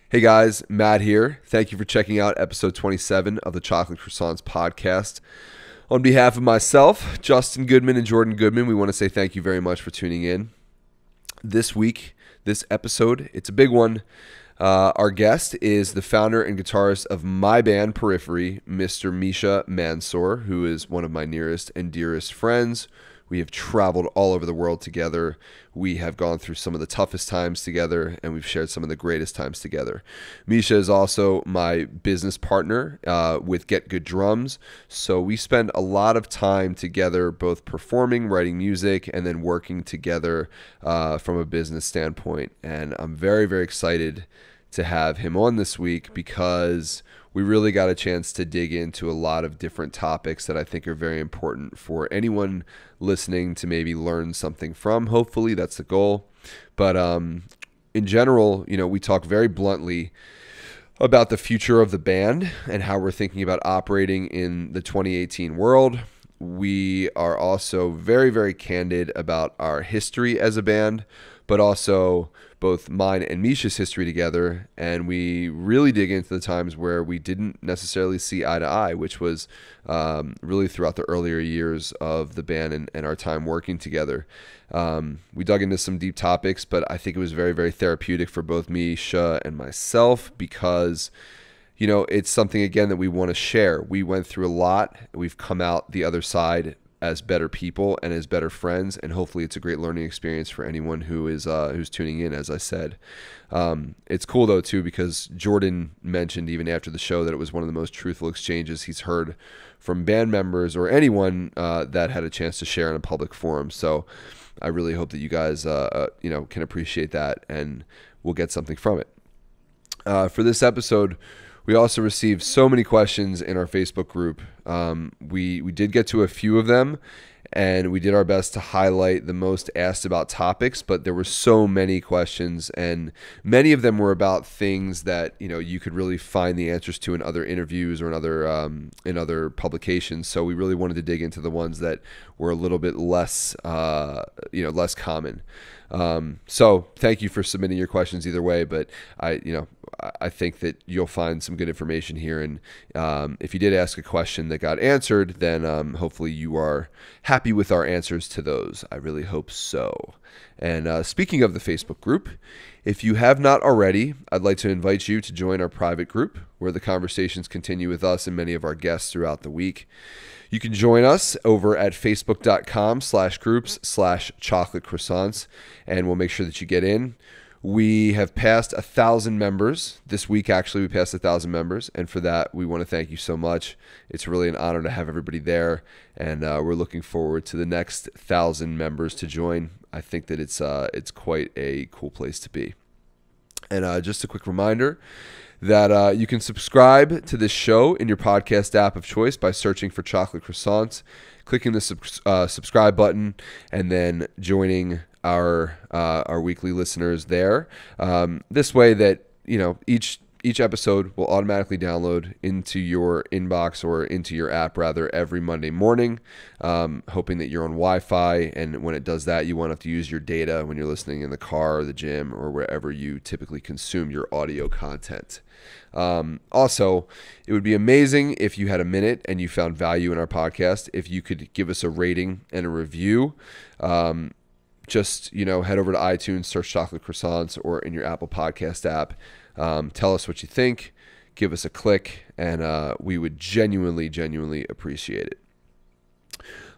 Hey guys, Matt here. Thank you for checking out episode 27 of the Chocolate Croissants podcast. On behalf of myself, Justin Goodman, and Jordan Goodman, we want to say thank you very much for tuning in. This week, this episode, it's a big one. Our guest is the founder and guitarist of my band, Periphery, Mr. Misha Mansoor, who is one of my nearest and dearest friends. We have traveled all over the world together. We have gone through some of the toughest times together, and we've shared some of the greatest times together. Misha is also my business partner with Get Good Drums. So we spend a lot of time together, both performing, writing music, and then working together from a business standpoint. And I'm very, very excited to have him on this week because we really got a chance to dig into a lot of different topics that I think are very important for anyone listening to maybe learn something from. Hopefully that's the goal. But in general, we talk very bluntly about the future of the band and how we're thinking about operating in the 2018 world. We are also very, very candid about our history as a band, but also both mine and Misha's history together, and we really dig into the times where we didn't necessarily see eye to eye, which was really throughout the earlier years of the band and our time working together. We dug into some deep topics, but I think it was very, very therapeutic for both Misha and myself because it's something, again, that we want to share. We went through a lot. We've come out the other side as better people and as better friends, and hopefully it's a great learning experience for anyone who is who's tuning in, as I said. It's cool, though, too, because Jordan mentioned even after the show that it was one of the most truthful exchanges he's heard from band members or anyone that had a chance to share in a public forum. So I really hope that you guys can appreciate that and will get something from it. For this episode, we also received so many questions in our Facebook group. We did get to a few of them, and we did our best to highlight the most asked about topics, but there were so many questions, and many of them were about things that you could really find the answers to in other interviews or in other publications. So we really wanted to dig into the ones that were a little bit less less common. So thank you for submitting your questions either way, but I think that you'll find some good information here. And if you did ask a question that got answered, then hopefully you are happy with our answers to those. I really hope so. And speaking of the Facebook group, if you have not already, I'd like to invite you to join our private group where the conversations continue with us and many of our guests throughout the week. You can join us over at facebook.com/groups/chocolate croissants, and we'll make sure that you get in. We have passed 1,000 members. This week, actually, we passed 1,000 members, and for that, we want to thank you so much. It's really an honor to have everybody there, and we're looking forward to the next 1,000 members to join. I think that it's quite a cool place to be. And just a quick reminder that you can subscribe to this show in your podcast app of choice by searching for Chocolate Croissants, clicking the subscribe button, and then joining our weekly listeners there. This way that each episode will automatically download into your inbox or into your app rather every Monday morning, hoping that you're on Wi-Fi, and when it does that, you won't have to use your data when you're listening in the car or the gym or wherever you typically consume your audio content. Also, it would be amazing if you had a minute and you found value in our podcast, if you could give us a rating and a review. Just head over to iTunes, search Chocolate Croissants, or in your Apple Podcast app. Tell us what you think. Give us a click, and we would genuinely appreciate it.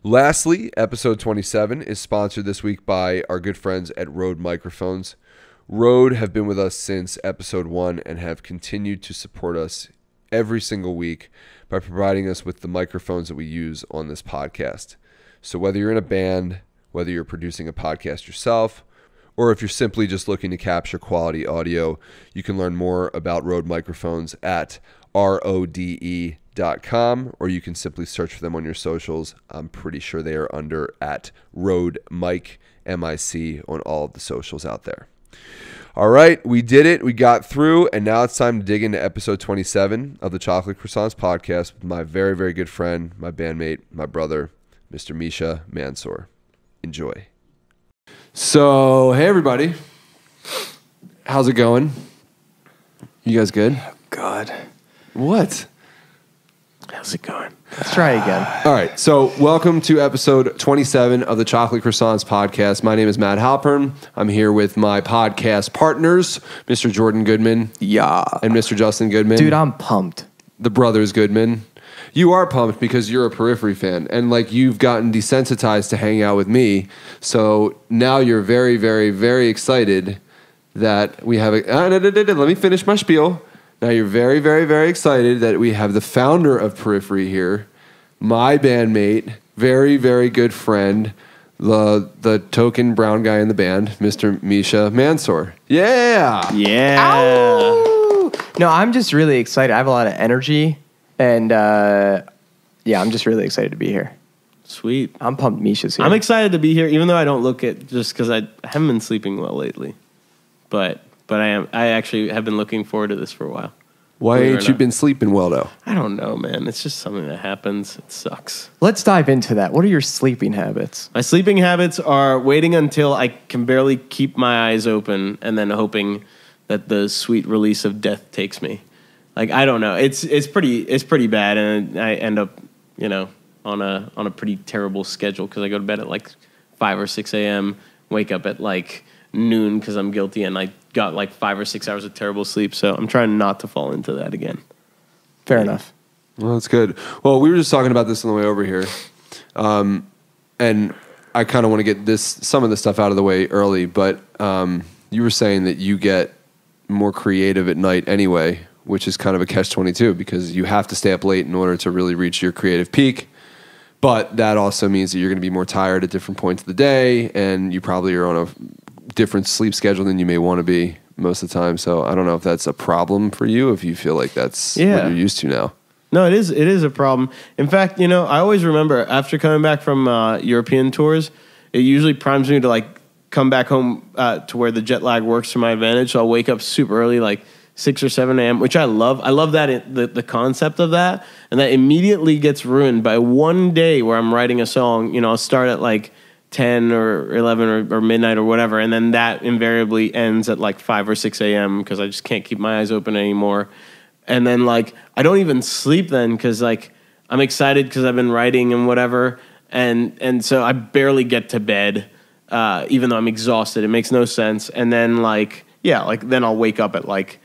Lastly, episode 27 is sponsored this week by our good friends at Rode Microphones. Rode have been with us since episode 1 and have continued to support us every single week by providing us with the microphones that we use on this podcast. So whether you're in a band, whether you're producing a podcast yourself, or if you're simply just looking to capture quality audio, you can learn more about Rode Microphones at rode.com, or you can simply search for them on your socials. I'm pretty sure they are under at Rode Mic, M-I-C, on all of the socials out there. All right, we did it. We got through, and now it's time to dig into episode 27 of the Chocolate Croissants podcast with my very, very good friend, my bandmate, my brother, Mr. Misha Mansoor. Enjoy. So, hey everybody, how's it going? You guys good? God. What? How's it going? Let's try again. All right. So welcome to episode 27 of the Chocolate Croissants podcast. My name is Matt Halpern. I'm here with my podcast partners, Mr. Jordan Goodman. Yeah. And Mr. Justin Goodman. Dude, I'm pumped. The brothers Goodman. You are pumped because you're a Periphery fan. And like you've gotten desensitized to hang out with me. So now you're very, very, very excited that we have a... let me finish my spiel. Now you're very, very, very excited that we have the founder of Periphery here, my bandmate, very, very good friend, the token brown guy in the band, Mr. Misha Mansoor. Yeah! Yeah! Ow! No, I'm just really excited. I have a lot of energy, and yeah, I'm just really excited to be here. Sweet. I'm pumped Misha's here. I'm excited to be here, even though I don't look it, just because I haven't been sleeping well lately. But I actually have been looking forward to this for a while. Why ain't you been sleeping well, though? I don't know, man. It's just something that happens. It sucks. Let's dive into that. What are your sleeping habits? My sleeping habits are waiting until I can barely keep my eyes open and then hoping that the sweet release of death takes me. Like, I don't know. It's pretty bad, and I end up, on a pretty terrible schedule because I go to bed at like 5 or 6 a.m., wake up at like noon because I'm guilty, and I got like 5 or 6 hours of terrible sleep. So I'm trying not to fall into that again. Fair enough. Well, that's good. Well, we were just talking about this on the way over here, and I kind of want to get some of this stuff out of the way early. But you were saying that you get more creative at night anyway, which is kind of a catch-22 because you have to stay up late in order to really reach your creative peak. But that also means that you're going to be more tired at different points of the day, and you probably are on a different sleep schedule than you may want to be most of the time. So I don't know if that's a problem for you, if you feel like that's what you're used to now. No, it is a problem. In fact, I always remember after coming back from European tours, it usually primes me to like come back home to where the jet lag works to my advantage. So I'll wake up super early, like 6 or 7 a.m., which I love. I love that the concept of that, and that immediately gets ruined by one day where I'm writing a song. I'll start at like 10 or 11 or midnight or whatever, and then that invariably ends at like 5 or 6 a.m. because I just can't keep my eyes open anymore. And then like I don't even sleep then because like I'm excited because I've been writing and whatever, and so I barely get to bed even though I'm exhausted. It makes no sense. And then then I'll wake up at like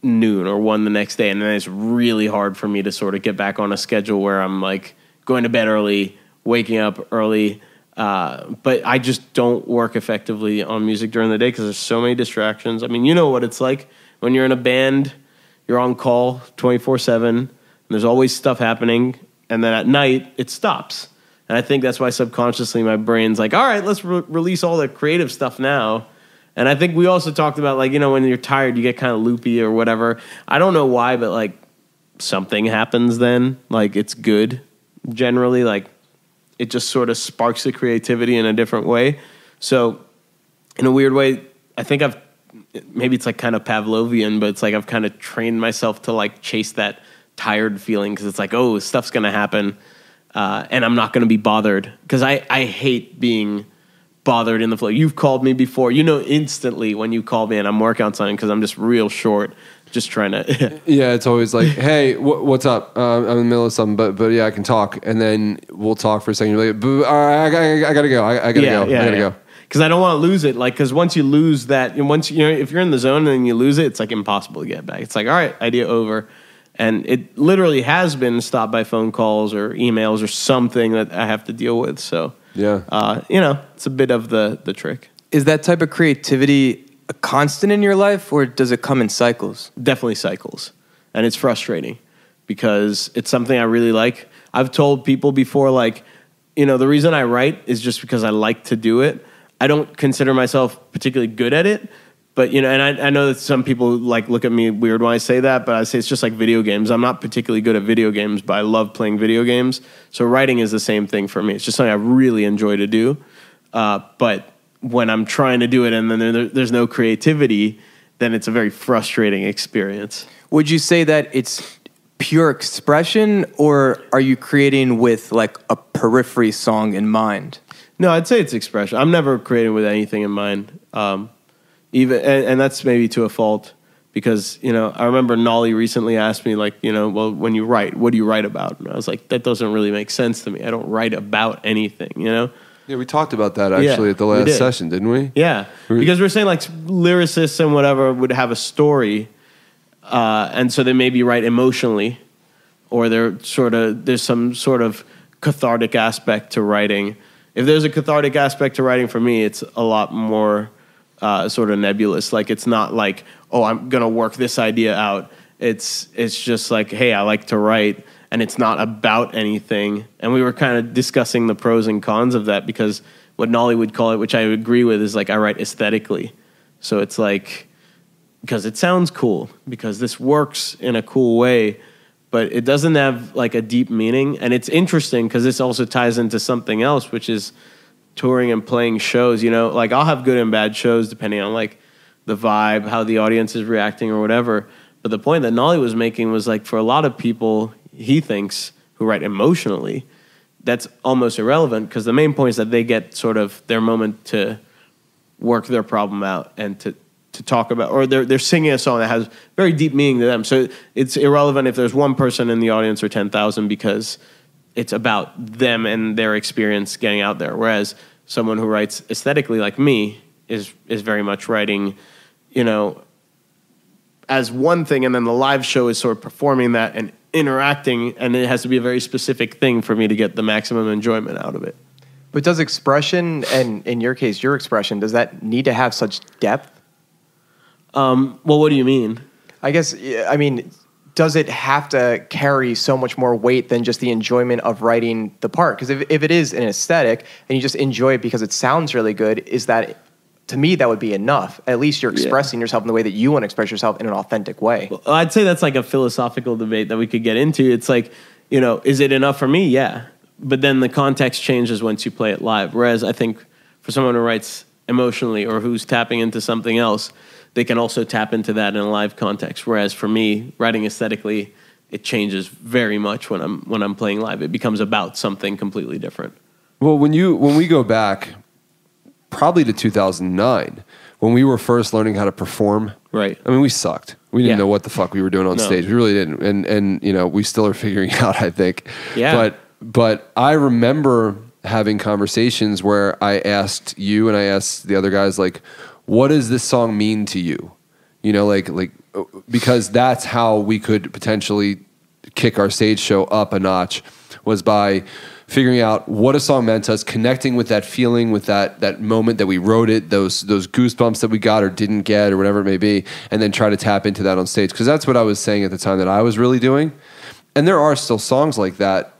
noon or 1 the next day, and then it's really hard for me to sort of get back on a schedule where I'm like going to bed early, waking up early. But I just don't work effectively on music during the day because there's so many distractions. I mean, you know what it's like when you're in a band, you're on call 24/7, and there's always stuff happening, and then at night it stops. And I think that's why subconsciously my brain's like, all right, let's release all the creative stuff now. And I think we also talked about, like, when you're tired, you get kind of loopy or whatever. I don't know why, but, like, something happens then. Like, it's good generally. Like, it just sort of sparks the creativity in a different way. So, in a weird way, I think maybe it's, like, kind of Pavlovian, but it's like I've kind of trained myself to, like, chase that tired feeling because it's like, oh, stuff's going to happen, and I'm not going to be bothered. Because I hate being bothered in the flow. You've called me before. Instantly when you call me and I'm working on something because I'm just real short, just trying to... Yeah, it's always like, hey, what's up? I'm in the middle of something, but yeah, I can talk. And then we'll talk for a second. You're like, all right, I gotta go. I gotta go. Because I don't want to lose it. Like, because once you lose that, and once if you're in the zone and you lose it, it's like impossible to get back. It's like, all right, idea over. And it literally has been stopped by phone calls or emails or something that I have to deal with. So... yeah, it's a bit of the trick. Is that type of creativity a constant in your life, or does it come in cycles? Definitely cycles, and it's frustrating because it's something I really like. I've told people before, like, the reason I write is just because I like to do it. I don't consider myself particularly good at it, but and I know that some people like look at me weird when I say that, but I say it's just like video games. I'm not particularly good at video games, but I love playing video games. So writing is the same thing for me. It's just something I really enjoy to do. But when I'm trying to do it and then there's no creativity, then it's a very frustrating experience. Would you say that it's pure expression, or are you creating with like a Periphery song in mind? No, I'd say it's expression. I'm never creating with anything in mind. And that's maybe to a fault, because, you know, I remember Nolly recently asked me, like, you know, well, when you write, what do you write about? And I was like, that doesn't really make sense to me. I don't write about anything, you know? Yeah, we talked about that actually at the last session, didn't we? Yeah, because we're saying like lyricists and whatever would have a story, and so they maybe write emotionally, or there's some sort of cathartic aspect to writing. If there's a cathartic aspect to writing for me, it's a lot more sort of nebulous. Like, it's not like, oh, I'm gonna work this idea out. It's just like, hey, I like to write. And it's not about anything. And we were kind of discussing the pros and cons of that, because what Nolly would call it, which I agree with, is like, I write aesthetically. So it's like, because it sounds cool, because this works in a cool way, but it doesn't have like a deep meaning. And it's interesting because this also ties into something else, which is touring and playing shows. You know, like, I'll have good and bad shows depending on like the vibe, how the audience is reacting or whatever. But the point that Nolly was making was like, for a lot of people, he thinks, who write emotionally, that's almost irrelevant, because the main point is that they get sort of their moment to work their problem out and to talk about, or they're singing a song that has very deep meaning to them. So it's irrelevant if there's one person in the audience or 10,000, because it's about them and their experience getting out there. Whereas someone who writes aesthetically, like me, is very much writing, you know, as one thing, and then the live show is sort of performing that and interacting, and it has to be a very specific thing for me to get the maximum enjoyment out of it. But does expression, and in your case, your expression, does that need to have such depth? Well, what do you mean? I guess, I mean, does it have to carry so much more weight than just the enjoyment of writing the part? Because if it is an aesthetic and you just enjoy it because it sounds really good, is that, to me, that would be enough. At least you're expressing yourself in the way that you want to express yourself in an authentic way. Well, I'd say that's like a philosophical debate that we could get into. It's like, you know, is it enough for me? Yeah. But then the context changes once you play it live. Whereas I think for someone who writes emotionally or who's tapping into something else, they can also tap into that in a live context. Whereas for me, writing aesthetically, it changes very much when I'm playing live. It becomes about something completely different. Well, when we go back, probably to 2009, when we were first learning how to perform. Right. I mean, we sucked. We didn't know what the fuck we were doing on stage. We really didn't. And you know, we still are figuring it out, I think. Yeah. But I remember having conversations where I asked you and I asked the other guys, like, what does this song mean to you? You know, like because that's how we could potentially kick our stage show up a notch, was by figuring out what a song meant to us, connecting with that feeling, with that moment that we wrote it, those goosebumps that we got or didn't get or whatever it may be, and then try to tap into that on stage. Because that's what I was saying at the time that I was really doing. And there are still songs like that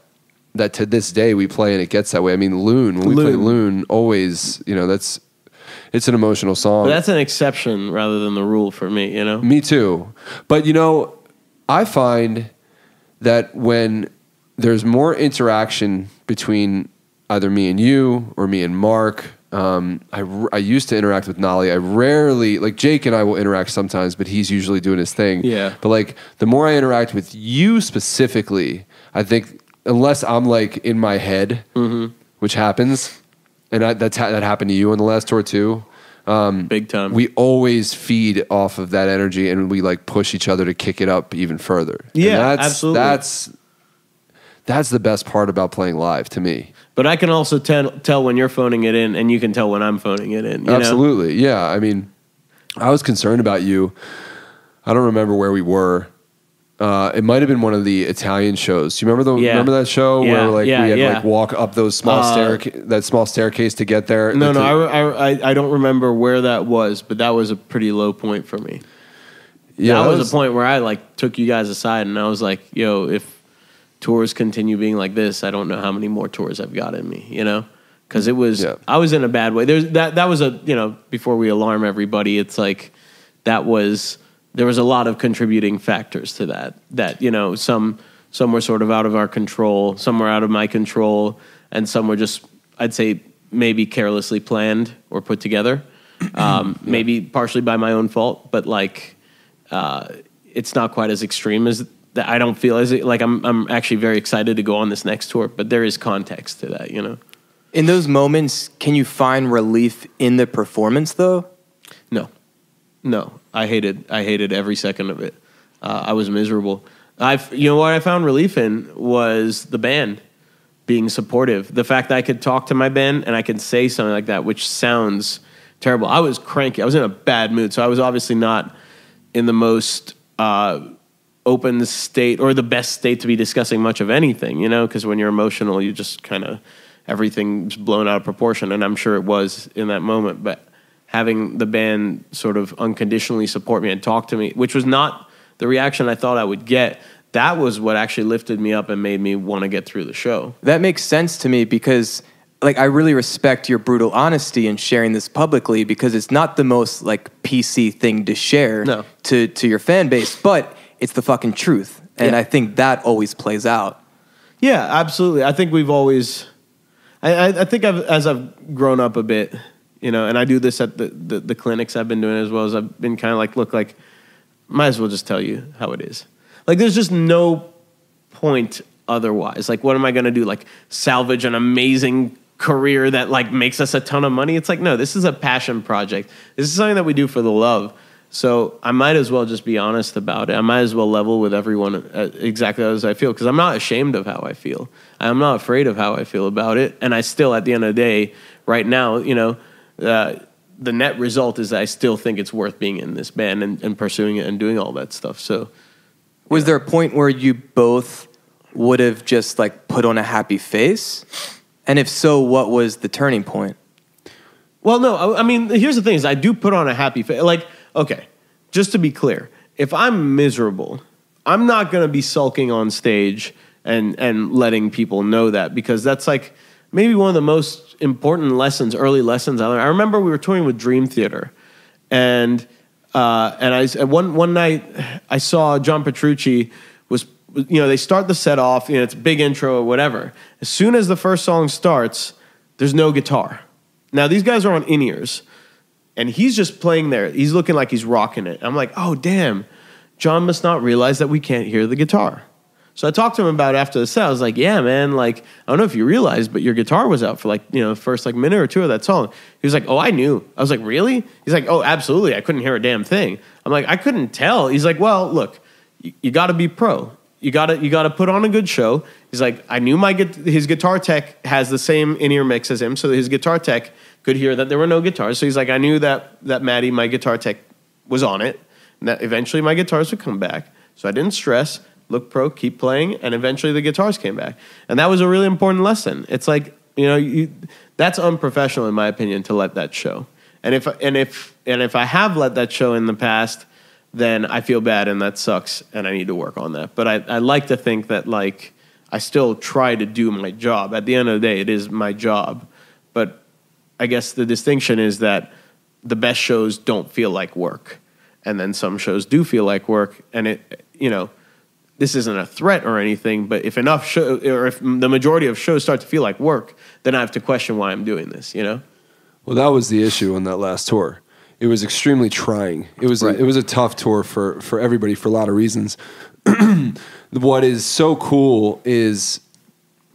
to this day we play and it gets that way. I mean, Loon, when we play Loon, always, you know, it's an emotional song. But that's an exception rather than the rule for me, you know? Me too. But, you know, I find that when there's more interaction between either me and you or me and Mark. I used to interact with Nolly. I rarely, like Jake and I will interact sometimes, but he's usually doing his thing. Yeah. But like the more I interact with you specifically, I think unless I'm like in my head, which happens, and that happened to you on the last tour too. Big time. We always feed off of that energy, and we like push each other to kick it up even further. Yeah, and absolutely. That's the best part about playing live to me. But I can also tell when you're phoning it in, and you can tell when I'm phoning it in. You Absolutely, know? Yeah. I mean, I was concerned about you. I don't remember where we were. It might have been one of the Italian shows. You remember remember that show where we had like walk up those small small staircase to get there? No, I don't remember where that was, but that was a pretty low point for me. Yeah, that was a point where I like took you guys aside and I was like, "Yo, if tours continue being like this, I don't know how many more tours I've got in me." You know, because it was I was in a bad way. That was a before we alarm everybody, it's like that was. There was a lot of contributing factors to that. That some were sort of out of our control, some were out of my control, and some were just, I'd say, maybe carelessly planned or put together. Maybe partially by my own fault, but like it's not quite as extreme as that. I don't feel as like I'm actually very excited to go on this next tour, but there is context to that, In those moments, can you find relief in the performance though? No. I hated every second of it. I was miserable. What I found relief in was the band being supportive. The fact that I could talk to my band and I could say something like that, which sounds terrible. I was cranky. I was in a bad mood, so I was obviously not in the most open state or the best state to be discussing much of anything, because when you're emotional, you just kind of, everything's blown out of proportion, and I'm sure it was in that moment. But having the band sort of unconditionally support me and talk to me, which was not the reaction I thought I would get, that was what actually lifted me up and made me want to get through the show. That makes sense to me because, I really respect your brutal honesty in sharing this publicly, because it's not the most, PC thing to share to your fan base, but it's the fucking truth. And I think that always plays out. Yeah, absolutely. I think we've always... I think as I've grown up a bit, and I do this at the clinics I've been doing as well, as I've been kind of might as well just tell you how it is. There's just no point otherwise. What am I going to do? Salvage an amazing career that makes us a ton of money? It's no, this is a passion project. This is something that we do for the love. So I might as well just be honest about it. I might as well level with everyone exactly as I feel, because I'm not ashamed of how I feel. I'm not afraid of how I feel about it. And I still, at the end of the day, right now, the net result is that I still think it's worth being in this band and pursuing it and doing all that stuff. So, was there a point where you both would have just put on a happy face? And if so, what was the turning point? Well, no, I mean, here's the thing is I do put on a happy face. Okay, just to be clear, if I'm miserable, I'm not going to be sulking on stage and letting people know that, because that's maybe one of the most important early lessons I learned. I remember we were touring with Dream Theater, and one night I saw John Petrucci was, they start the set off, it's a big intro or whatever. As soon as the first song starts, there's no guitar. Now, these guys are on in-ears, and he's just playing there. He's looking like he's rocking it. I'm like, oh, damn, John must not realize that we can't hear the guitar. So I talked to him about it after the set. I was like, yeah, man, I don't know if you realize, but your guitar was out for the first minute or two of that song. He was like, oh, I knew. I was like, really? He's like, oh, absolutely. I couldn't hear a damn thing. I'm like, I couldn't tell. He's like, well, look, you got to be pro. You got to put on a good show. He's like, I knew his guitar tech has the same in-ear mix as him, so his guitar tech could hear that there were no guitars. So he's like, I knew that Maddie, my guitar tech, was on it, and that eventually my guitars would come back. So I didn't stress, look pro, keep playing, and eventually the guitars came back. And that was a really important lesson. It's that's unprofessional in my opinion to let that show. And if I have let that show in the past, then I feel bad and that sucks and I need to work on that. But I like to think that I still try to do my job. At the end of the day, it is my job. But I guess the distinction is that the best shows don't feel like work. And then some shows do feel like work. And this isn't a threat or anything, but if if the majority of shows start to feel like work, then I have to question why I'm doing this, Well, that was the issue on that last tour. It was extremely trying. It was a tough tour for everybody for a lot of reasons. What is so cool is,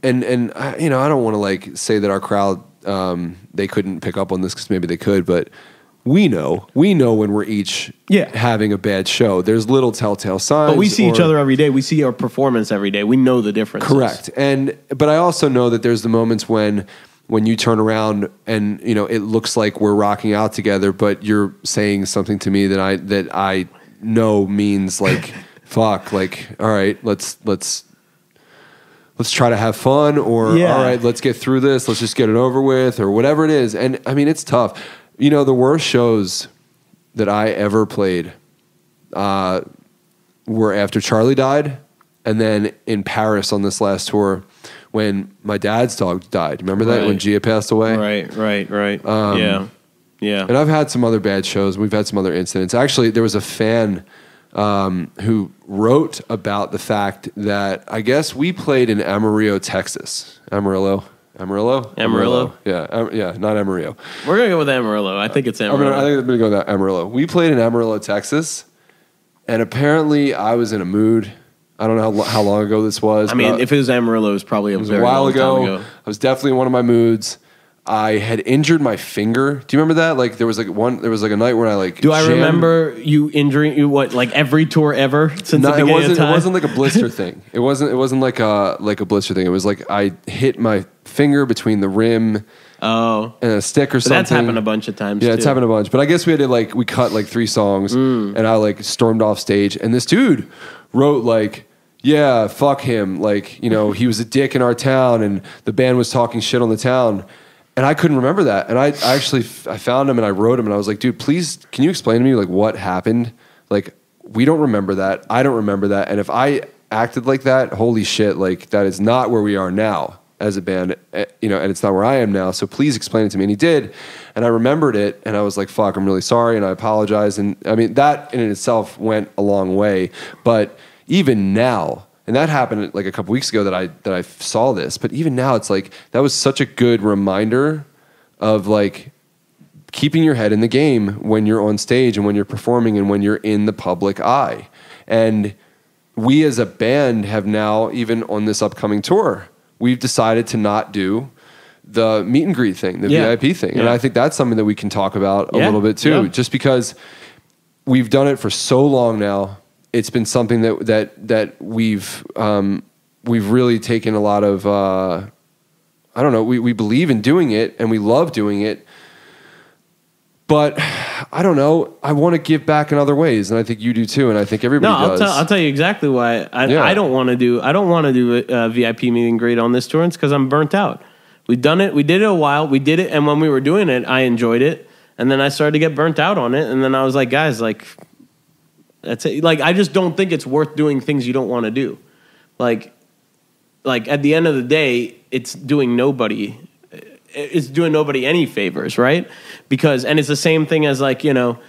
and I don't want to say that our crowd they couldn't pick up on this because maybe they could, but we know when we're each having a bad show. There's little telltale signs. But we see each other every day. We see our performance every day. We know the differences. Correct. But I also know that there's the moments when you turn around and it looks like we're rocking out together, but you're saying something to me that I know means fuck, all right, let's try to have fun, or all right, let's get through this, let's just get it over with, or whatever it is. And I mean, it's tough. The worst shows that I ever played were after Charlie died, and then in Paris on this last tour when my dad's dog died. Remember that when Gia passed away? Right. Yeah. And I've had some other bad shows. We've had some other incidents. Actually, there was a fan who wrote about the fact that I guess we played in Amarillo, Texas. Amarillo. Yeah, not Amarillo. We're going to go with Amarillo. I think it's Amarillo. I think I'm going to go with Amarillo. We played in Amarillo, Texas, and apparently I was in a mood. I don't know how long ago this was. I mean, if it was Amarillo, it was probably a very while long ago. time ago. I was definitely in one of my moods. I had injured my finger. Do you remember that? Like there was like a night where I like. Do I remember you injuring you? What, like every tour ever since the beginning of time? It wasn't like a blister thing. It wasn't like a blister thing. It was like I hit my finger between the rim. And a stick or something. That's happened a bunch of times. Yeah, it's happened a bunch. But I guess we had to we cut like 3 songs, and I like stormed off stage, and this dude wrote like, yeah, fuck him. Like, you know, he was a dick in our town, and the band was talking shit on the town. And I couldn't remember that. And I found him and I wrote him and I was like, dude, please, can you explain to me like what happened? Like, we don't remember that. I don't remember that. And if I acted like that, holy shit, like that is not where we are now as a band, you know, and it's not where I am now. So please explain it to me. And he did. And I remembered it and I was like, fuck, I'm really sorry. And I apologize. And I mean, that in itself went a long way. But even now, and that happened like a couple weeks ago that I saw this. But even now, it's like that was such a good reminder of like keeping your head in the game when you're on stage and when you're performing and when you're in the public eye. And we as a band have now, even on this upcoming tour, we've decided to not do the meet and greet thing, the VIP thing. And I think that's something that we can talk about a little bit too, just because we've done it for so long now. It's been something that we've really taken a lot of, I don't know, we believe in doing it and we love doing it, but I don't know, I want to give back in other ways, and I think you do too, and I think everybody does. I'll tell you exactly why. I don't want to do a VIP meet and greet on this tour. It's because I'm burnt out. We've done it. We did it a while. We did it, and when we were doing it, I enjoyed it, and then I started to get burnt out on it, and then I was like, guys, like, that's it. Like, I just don't think it's worth doing things you don't want to do. Like at the end of the day, it's doing nobody any favors, right? Because, and it's the same thing as like, you know,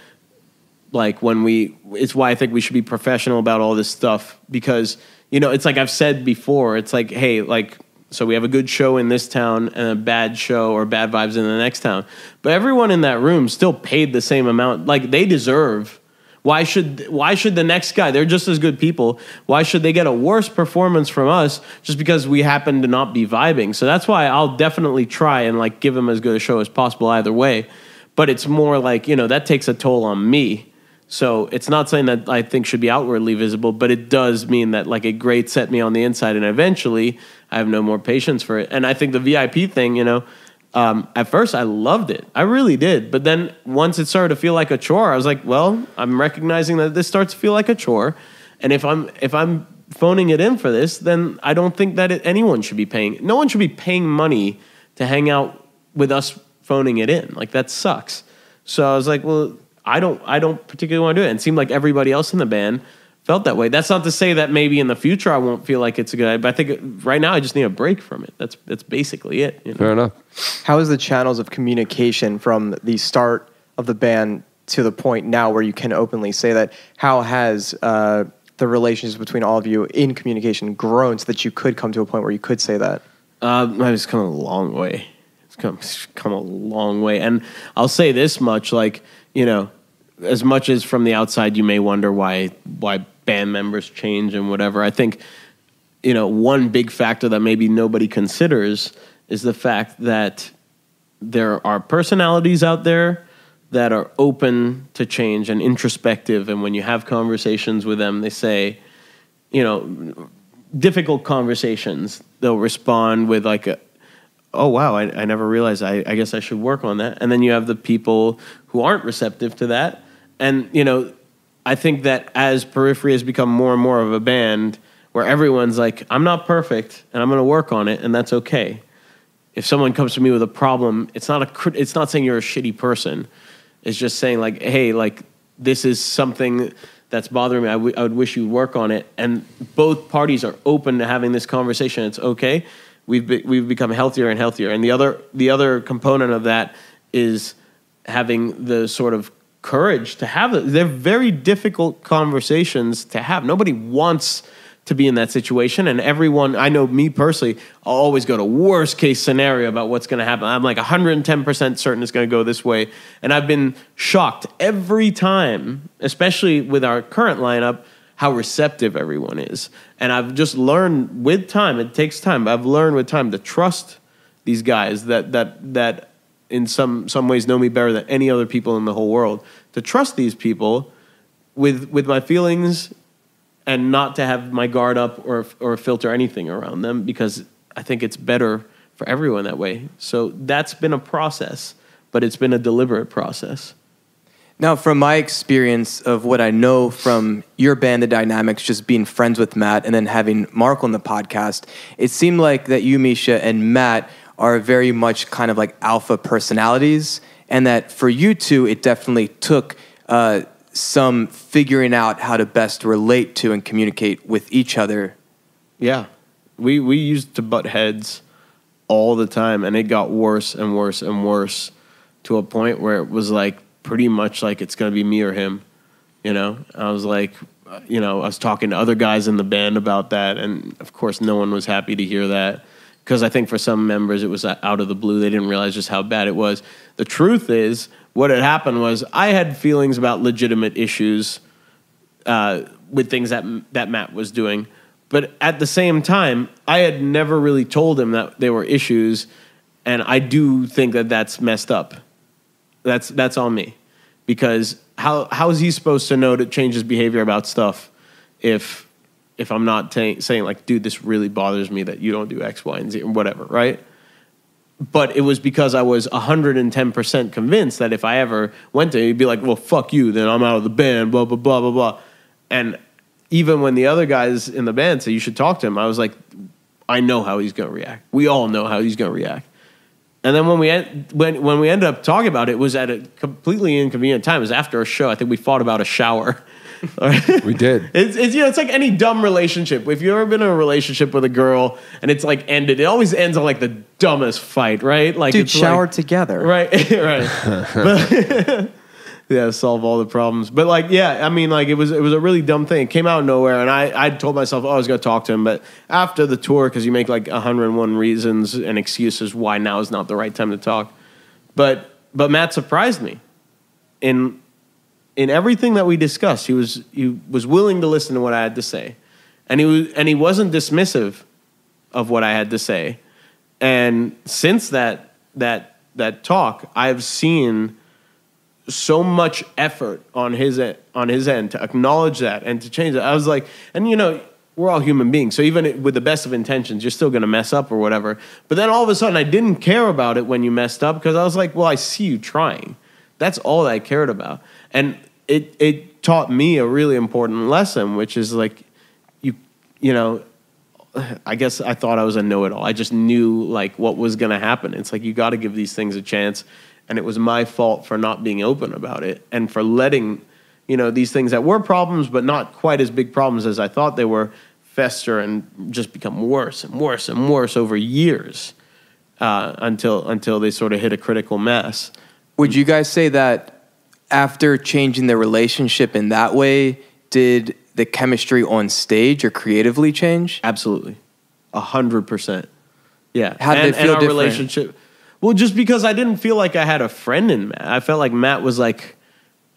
like it's why I think we should be professional about all this stuff, because, you know, it's like I've said before, it's like, hey, like, so we have a good show in this town and a bad show or bad vibes in the next town. But everyone in that room still paid the same amount. Like, they deserve. Why should the next guy, they're just as good people, why should they get a worse performance from us just because we happen to not be vibing? So that's why I'll definitely try and like give them as good a show as possible either way. But it's more like, you know, that takes a toll on me. So it's not something that I think should be outwardly visible, but it does mean that like a great set me on the inside, and eventually I have no more patience for it. And I think the VIP thing, you know, at first I loved it. I really did. But then once it started to feel like a chore, I was like, well, I'm recognizing that this starts to feel like a chore. And if I'm phoning it in for this, then I don't think that anyone should be paying. No one should be paying money to hang out with us phoning it in. Like, that sucks. So I was like, well, I don't particularly want to do it. And it seemed like everybody else in the band felt that way. That's not to say that maybe in the future I won't feel like it's a good idea, but I think right now I just need a break from it. That's basically it. You know? Fair enough. How is the channels of communication from the start of the band to the point now where you can openly say that? How has the relationships between all of you in communication grown so that you could come to a point where you could say that? It's come a long way. It's come a long way. And I'll say this much, like, you know, as much as from the outside you may wonder why band members change and whatever, I think, you know, one big factor that maybe nobody considers is the fact that there are personalities out there that are open to change and introspective, and when you have conversations with them, they say, you know, difficult conversations, they'll respond with like oh wow, I never realized, I guess I should work on that. And then you have the people who aren't receptive to that. And, you know, I think that as Periphery has become more and more of a band where everyone's like, I'm not perfect and I'm going to work on it, and that's okay. If someone comes to me with a problem, it's not saying you're a shitty person. It's just saying like, hey, like, this is something that's bothering me. I would wish you'd work on it. And both parties are open to having this conversation. It's okay. We've become healthier and healthier. And the other component of that is having the sort of courage to have it. They're very difficult conversations to have. Nobody wants to be in that situation, and everyone, I know me personally, I'll always go to worst case scenario about what's going to happen. I'm like 110% certain it's going to go this way, and I've been shocked every time, especially with our current lineup, how receptive everyone is. And I've just learned with time, it takes time, but I've learned with time to trust these guys that in some ways know me better than any other people in the whole world, to trust these people with my feelings and not to have my guard up or filter anything around them, because I think it's better for everyone that way. So that's been a process, but it's been a deliberate process. Now, from my experience of what I know from your band, The Dynamics, just being friends with Matt and then having Mark on the podcast, it seemed like that you, Misha, and Matt are very much kind of like alpha personalities, and that for you two, it definitely took some figuring out how to best relate to and communicate with each other. Yeah. We used to butt heads all the time, and it got worse and worse and worse to a point where it was like pretty much like it's going to be me or him, you know? I was like, you know, I was talking to other guys in the band about that, and of course no one was happy to hear that, because I think for some members it was out of the blue. They didn't realize just how bad it was. The truth is, what had happened was I had feelings about legitimate issues with things that Matt was doing, but at the same time, I had never really told him that there were issues, and I do think that that's messed up. That's on me, because how is he supposed to know to change his behavior about stuff if I'm not saying like, dude, this really bothers me that you don't do X, Y, and Z or whatever, right? But it was because I was 110% convinced that if I ever went to him, he'd be like, well, fuck you, then I'm out of the band, blah, blah, blah, blah, blah. And even when the other guys in the band said you should talk to him, I was like, I know how he's going to react. We all know how he's going to react. And then when we ended up talking about it, it was at a completely inconvenient time. It was after a show. I think we fought about a shower. We did. It's you know, it's like any dumb relationship. If you've ever been in a relationship with a girl and it's like ended, it always ends on like the dumbest fight, right? Like, dude, it's shower like, together, right? Right. But, yeah, solve all the problems. But like, yeah, I mean, like it was a really dumb thing. It came out of nowhere, and I told myself, oh, I was gonna talk to him. But after the tour, because you make like 101 reasons and excuses why now is not the right time to talk. But Matt surprised me in everything that we discussed. He was willing to listen to what I had to say, and he wasn't dismissive of what I had to say. And since that talk, I've seen so much effort on his end to acknowledge that and to change that. I was like, and you know, we're all human beings, so even with the best of intentions, you're still going to mess up or whatever. But then all of a sudden, I didn't care about it when you messed up, because I was like, well, I see you trying. That's all I cared about. And it taught me a really important lesson, which is like, you know, I guess I thought I was a know-it-all. I just knew like what was going to happen. It's like, you got to give these things a chance. And it was my fault for not being open about it and for letting, you know, these things that were problems but not quite as big problems as I thought they were fester and just become worse and worse and worse over years until they sort of hit a critical mass. Would you guys say that after changing the relationship in that way, did the chemistry on stage or creatively change? Absolutely. 100%. Yeah. How did it feel our different? Relationship... Well, just because I didn't feel like I had a friend in Matt. I felt like Matt was like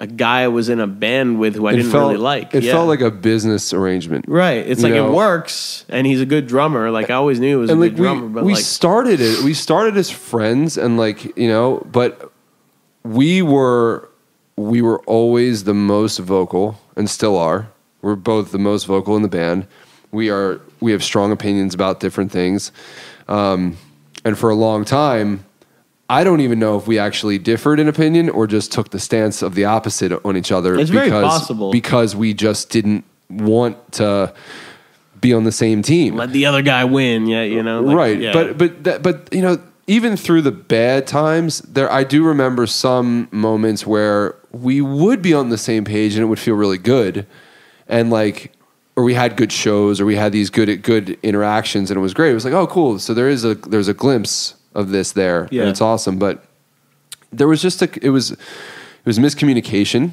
a guy I was in a band with who I didn't really like. It felt like a business arrangement. Right. It's like, it works, and he's a good drummer. Like, I always knew he was a good drummer. But we started as friends, and like, you know, but we were always the most vocal, and still are. We're both the most vocal in the band. We have strong opinions about different things. And for a long time, I don't even know if we actually differed in opinion or just took the stance of the opposite on each other. It's very possible. Because we just didn't want to be on the same team. Let the other guy win, yeah, you know. Like, right, yeah. but you know, even through the bad times, I do remember some moments where we would be on the same page and it would feel really good, and like, or we had good shows, or we had these good interactions, and it was great. It was like, oh, cool. So there's a glimpse of this there, and it's awesome. But there was just it was miscommunication,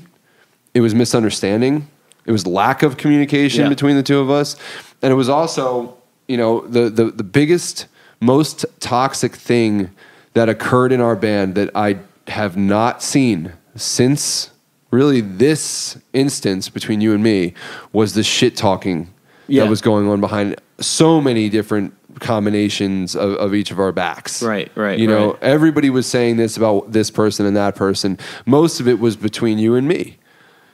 it was misunderstanding, it was lack of communication between the two of us, and it was also, you know, the biggest, most toxic thing that occurred in our band that I have not seen since really this instance between you and me was the shit talking that was going on behind so many different combinations of each of our backs. Right. You know, everybody was saying this about this person and that person. Most of it was between you and me.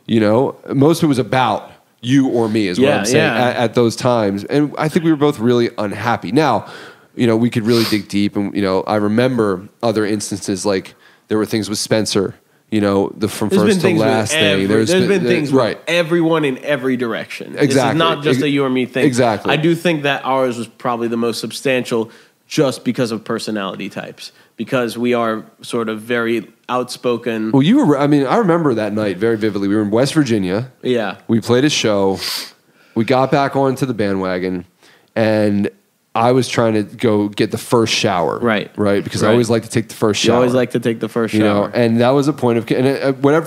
You know, most of it was about you or me is what I'm saying at those times. And I think we were both really unhappy. Now, you know, we could really dig deep. And, you know, I remember other instances, like there were things with Spencer, you know, from first to last thing. There's been things with everyone in every direction. Exactly. This is not just a you or me thing. Exactly. I do think that ours was probably the most substantial just because of personality types. Because we are sort of very outspoken. Well, I remember that night very vividly. We were in West Virginia. Yeah. We played a show. We got back onto the bandwagon, and I was trying to go get the first shower. Right. Because I always like to take the first shower. You always like to take the first shower. You know, and that was a point of,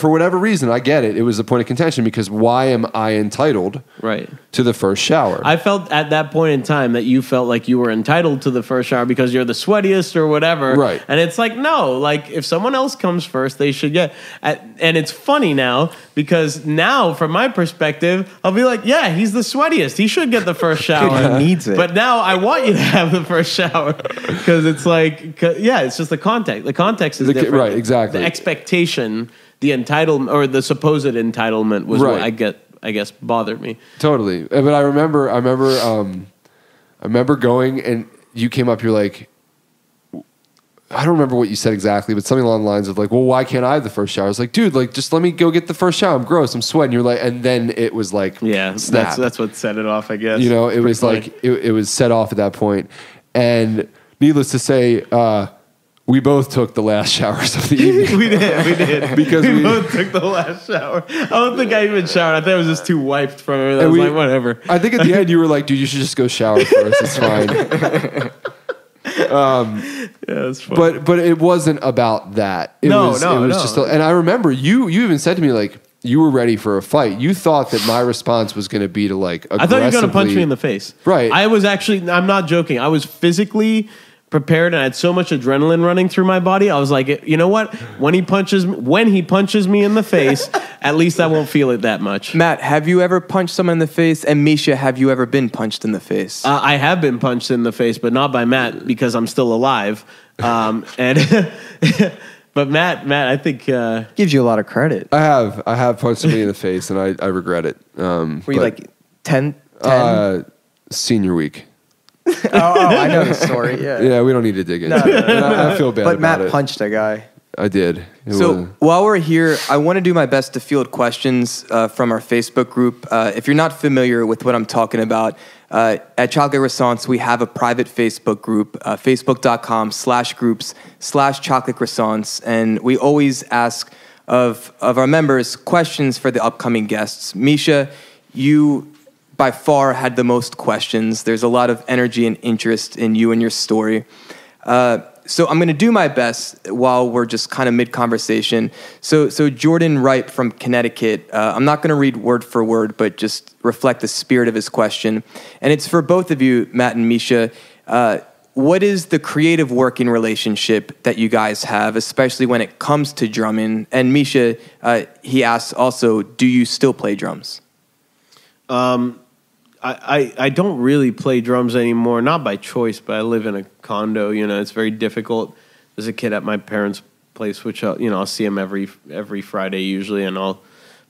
for whatever reason, I get it. It was a point of contention because why am I entitled to the first shower? I felt at that point in time that you felt like you were entitled to the first shower because you're the sweatiest or whatever. Right. And it's like, no, like if someone else comes first, they should get. And it's funny now because now, from my perspective, I'll be like, yeah, he's the sweatiest. He should get the first shower. He needs it. But now I want you to have the first shower because it's like, it's just the context. The context is different. Right, exactly. The expectation, the entitlement, or the supposed entitlement was what I guess bothered me. Totally. But I remember going and you came up, you're like, I don't remember what you said exactly, but something along the lines of like, well, why can't I have the first shower? I was like, dude, like, just let me go get the first shower. I'm gross. I'm sweating. You're like, and then it was like, snap. That's what set it off, I guess. You know, it was like, it was set off at that point. And needless to say, we both took the last showers of the evening. we did. Because we both took the last shower. I don't think I even showered. I think I was just too wiped from it. I was like, whatever. I think at the end you were like, dude, you should just go shower first. It's fine. That's funny. But it wasn't about that. It was just. And I remember you even said to me like you were ready for a fight. You thought that my response was going to be to like aggressively. I thought you were going to punch me in the face. Right. I was actually. I'm not joking. I was physically prepared and I had so much adrenaline running through my body. I was like, you know what? When he punches me in the face, at least I won't feel it that much. Matt, have you ever punched someone in the face? And Misha, have you ever been punched in the face? I have been punched in the face, but not by Matt because I'm still alive. But Matt, I think gives you a lot of credit. I have punched somebody in the face, and I regret it. Were you like 10? Senior week. I know the story. Yeah, we don't need to dig into it. I feel bad about it. But Matt punched a guy. I did. While we're here, I want to do my best to field questions from our Facebook group. If you're not familiar with what I'm talking about, at Chocolate Croissants, we have a private Facebook group, facebook.com/groups/Chocolate Croissants. And we always ask of our members questions for the upcoming guests. Misha, you by far had the most questions. There's a lot of energy and interest in you and your story. So I'm going to do my best while we're just kind of mid-conversation. So Jordan Wright from Connecticut, I'm not going to read word for word, but just reflect the spirit of his question. And it's for both of you, Matt and Misha. What is the creative working relationship that you guys have, especially when it comes to drumming? And Misha, he asks also, do you still play drums? I don't really play drums anymore, not by choice, but I live in a condo. You know, it's very difficult. There's a kid at my parents' place, which I'll see him every Friday usually, and I'll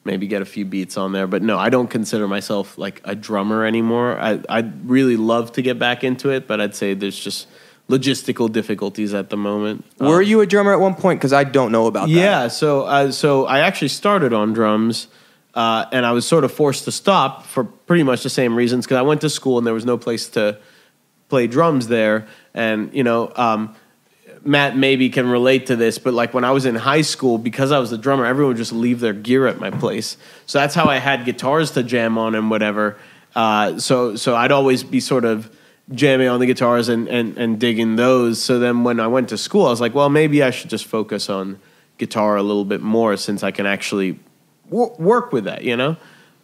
maybe get a few beats on there. But no, I don't consider myself like a drummer anymore. I'd really love to get back into it, but I'd say there's just logistical difficulties at the moment. Were you a drummer at one point? Because I don't know about that. Yeah, so I actually started on drums. And I was sort of forced to stop for pretty much the same reasons because I went to school and there was no place to play drums there. And, Matt maybe can relate to this, but like when I was in high school, because I was the drummer, everyone would just leave their gear at my place. So that's how I had guitars to jam on and whatever. So I'd always be sort of jamming on the guitars and digging those. So then when I went to school, I was like, well, maybe I should just focus on guitar a little bit more since I can actually work with that,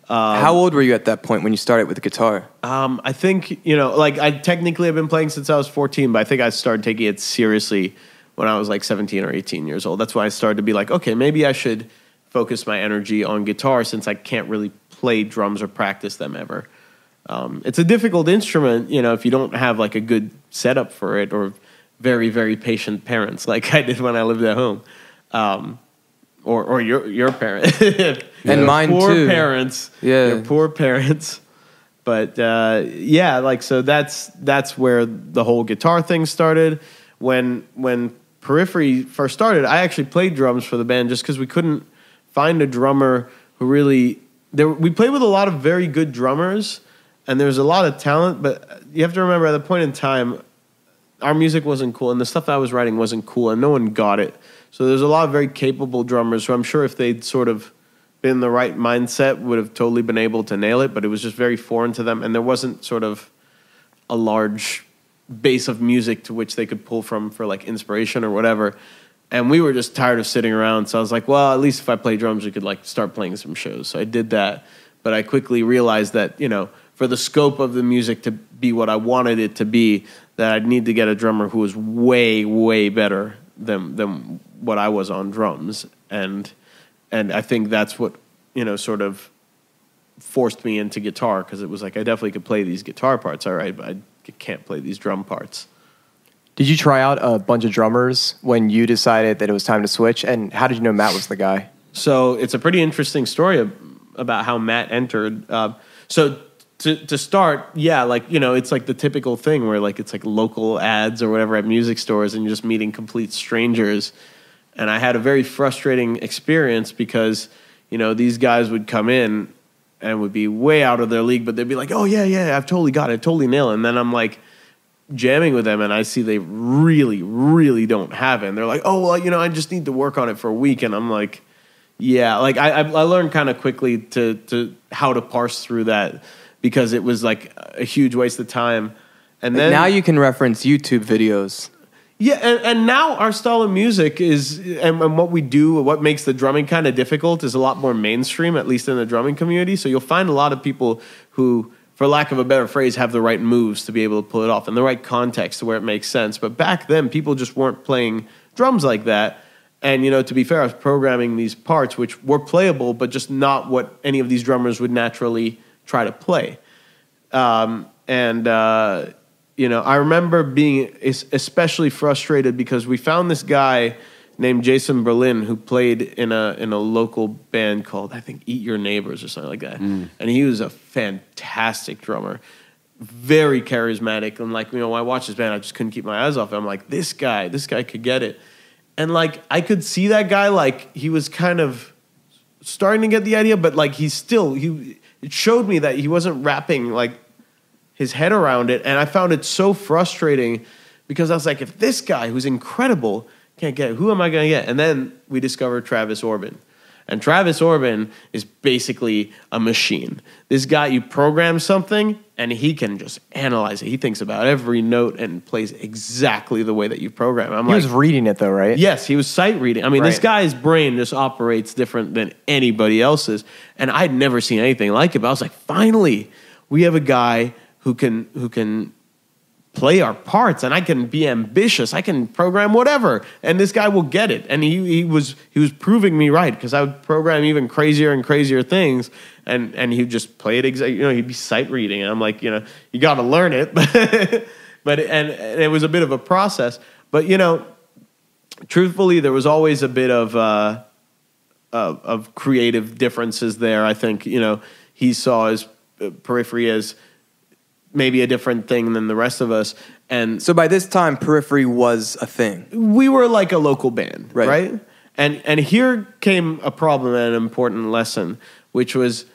How old were you at that point when you started with the guitar? I think, I technically have been playing since I was 14, but I think I started taking it seriously when I was like 17 or 18 years old. That's why I started to be like, okay, maybe I should focus my energy on guitar since I can't really play drums or practice them ever. It's a difficult instrument, if you don't have like a good setup for it or very, very patient parents like I did when I lived at home. Or your parents. And mine poor too. Parents. Yeah. Your poor parents. But so that's where the whole guitar thing started. When Periphery first started, I actually played drums for the band just because we couldn't find a drummer who really. We played with a lot of very good drummers, and there's a lot of talent. But you have to remember, at the point in time, our music wasn't cool, and the stuff I was writing wasn't cool, and no one got it. So there's a lot of very capable drummers who I'm sure if they'd sort of been in the right mindset would have totally been able to nail it, but it was just very foreign to them, and there wasn't sort of a large base of music to which they could pull from for like inspiration or whatever. And we were just tired of sitting around, so I was like, well, at least if I play drums, we could like start playing some shows. So I did that, but I quickly realized that, for the scope of the music to be what I wanted it to be, that I'd need to get a drummer who was way, way better than what I was on drums. And I think that's what, sort of forced me into guitar, because it was like I definitely could play these guitar parts all right, but I can't play these drum parts. Did you try out a bunch of drummers when you decided that it was time to switch? And how did you know Matt was the guy? So it's a pretty interesting story about how Matt entered. So to start, it's like the typical thing where like it's like local ads or whatever at music stores, and you're just meeting complete strangers. And I had a very frustrating experience because, these guys would come in and would be way out of their league, but they'd be like, oh, yeah, I've totally got it, totally nail it. And then I'm like jamming with them, and I see they really, really don't have it. And they're like, oh, well, I just need to work on it for a week. And I'm like, yeah, like I learned kind of quickly to how to parse through that, because it was like a huge waste of time. And then now you can reference YouTube videos. Yeah, and now our style of music is, and what we do, what makes the drumming kind of difficult, is a lot more mainstream, at least in the drumming community. So you'll find a lot of people who, for lack of a better phrase, have the right moves to be able to pull it off, and the right context to where it makes sense. But back then, people just weren't playing drums like that. And, to be fair, I was programming these parts, which were playable, but just not what any of these drummers would naturally try to play. I remember being especially frustrated because we found this guy named Jason Berlin who played in a local band called, I think, Eat Your Neighbors or something like that. And he was a fantastic drummer, very charismatic. And when I watched his band, I just couldn't keep my eyes off him. I'm like, this guy could get it. And I could see that guy, he was kind of starting to get the idea, but it showed me that he wasn't wrapping his head around it, and I found it so frustrating because I was like, if this guy who's incredible can't get it, who am I going to get? And then we discovered Travis Orban. And Travis Orban is basically a machine. This guy, you program something, and he can just analyze it. He thinks about every note and plays exactly the way that you program it. He was reading it, though, right? Yes, he was sight reading. I mean, This guy's brain just operates different than anybody else's, and I'd never seen anything like it. But I was like, finally, we have a guy who can play our parts, and I can be ambitious. I can program whatever, and this guy will get it. And he was proving me right, because I would program even crazier and crazier things, and he'd just play it exactly. He'd be sight reading, and I'm like, you got to learn it, but it was a bit of a process. But truthfully, there was always a bit of creative differences there. I think he saw his Periphery as maybe a different thing than the rest of us. And so by this time, Periphery was a thing. We were like a local band, right? Right? And here came a problem and an important lesson, which was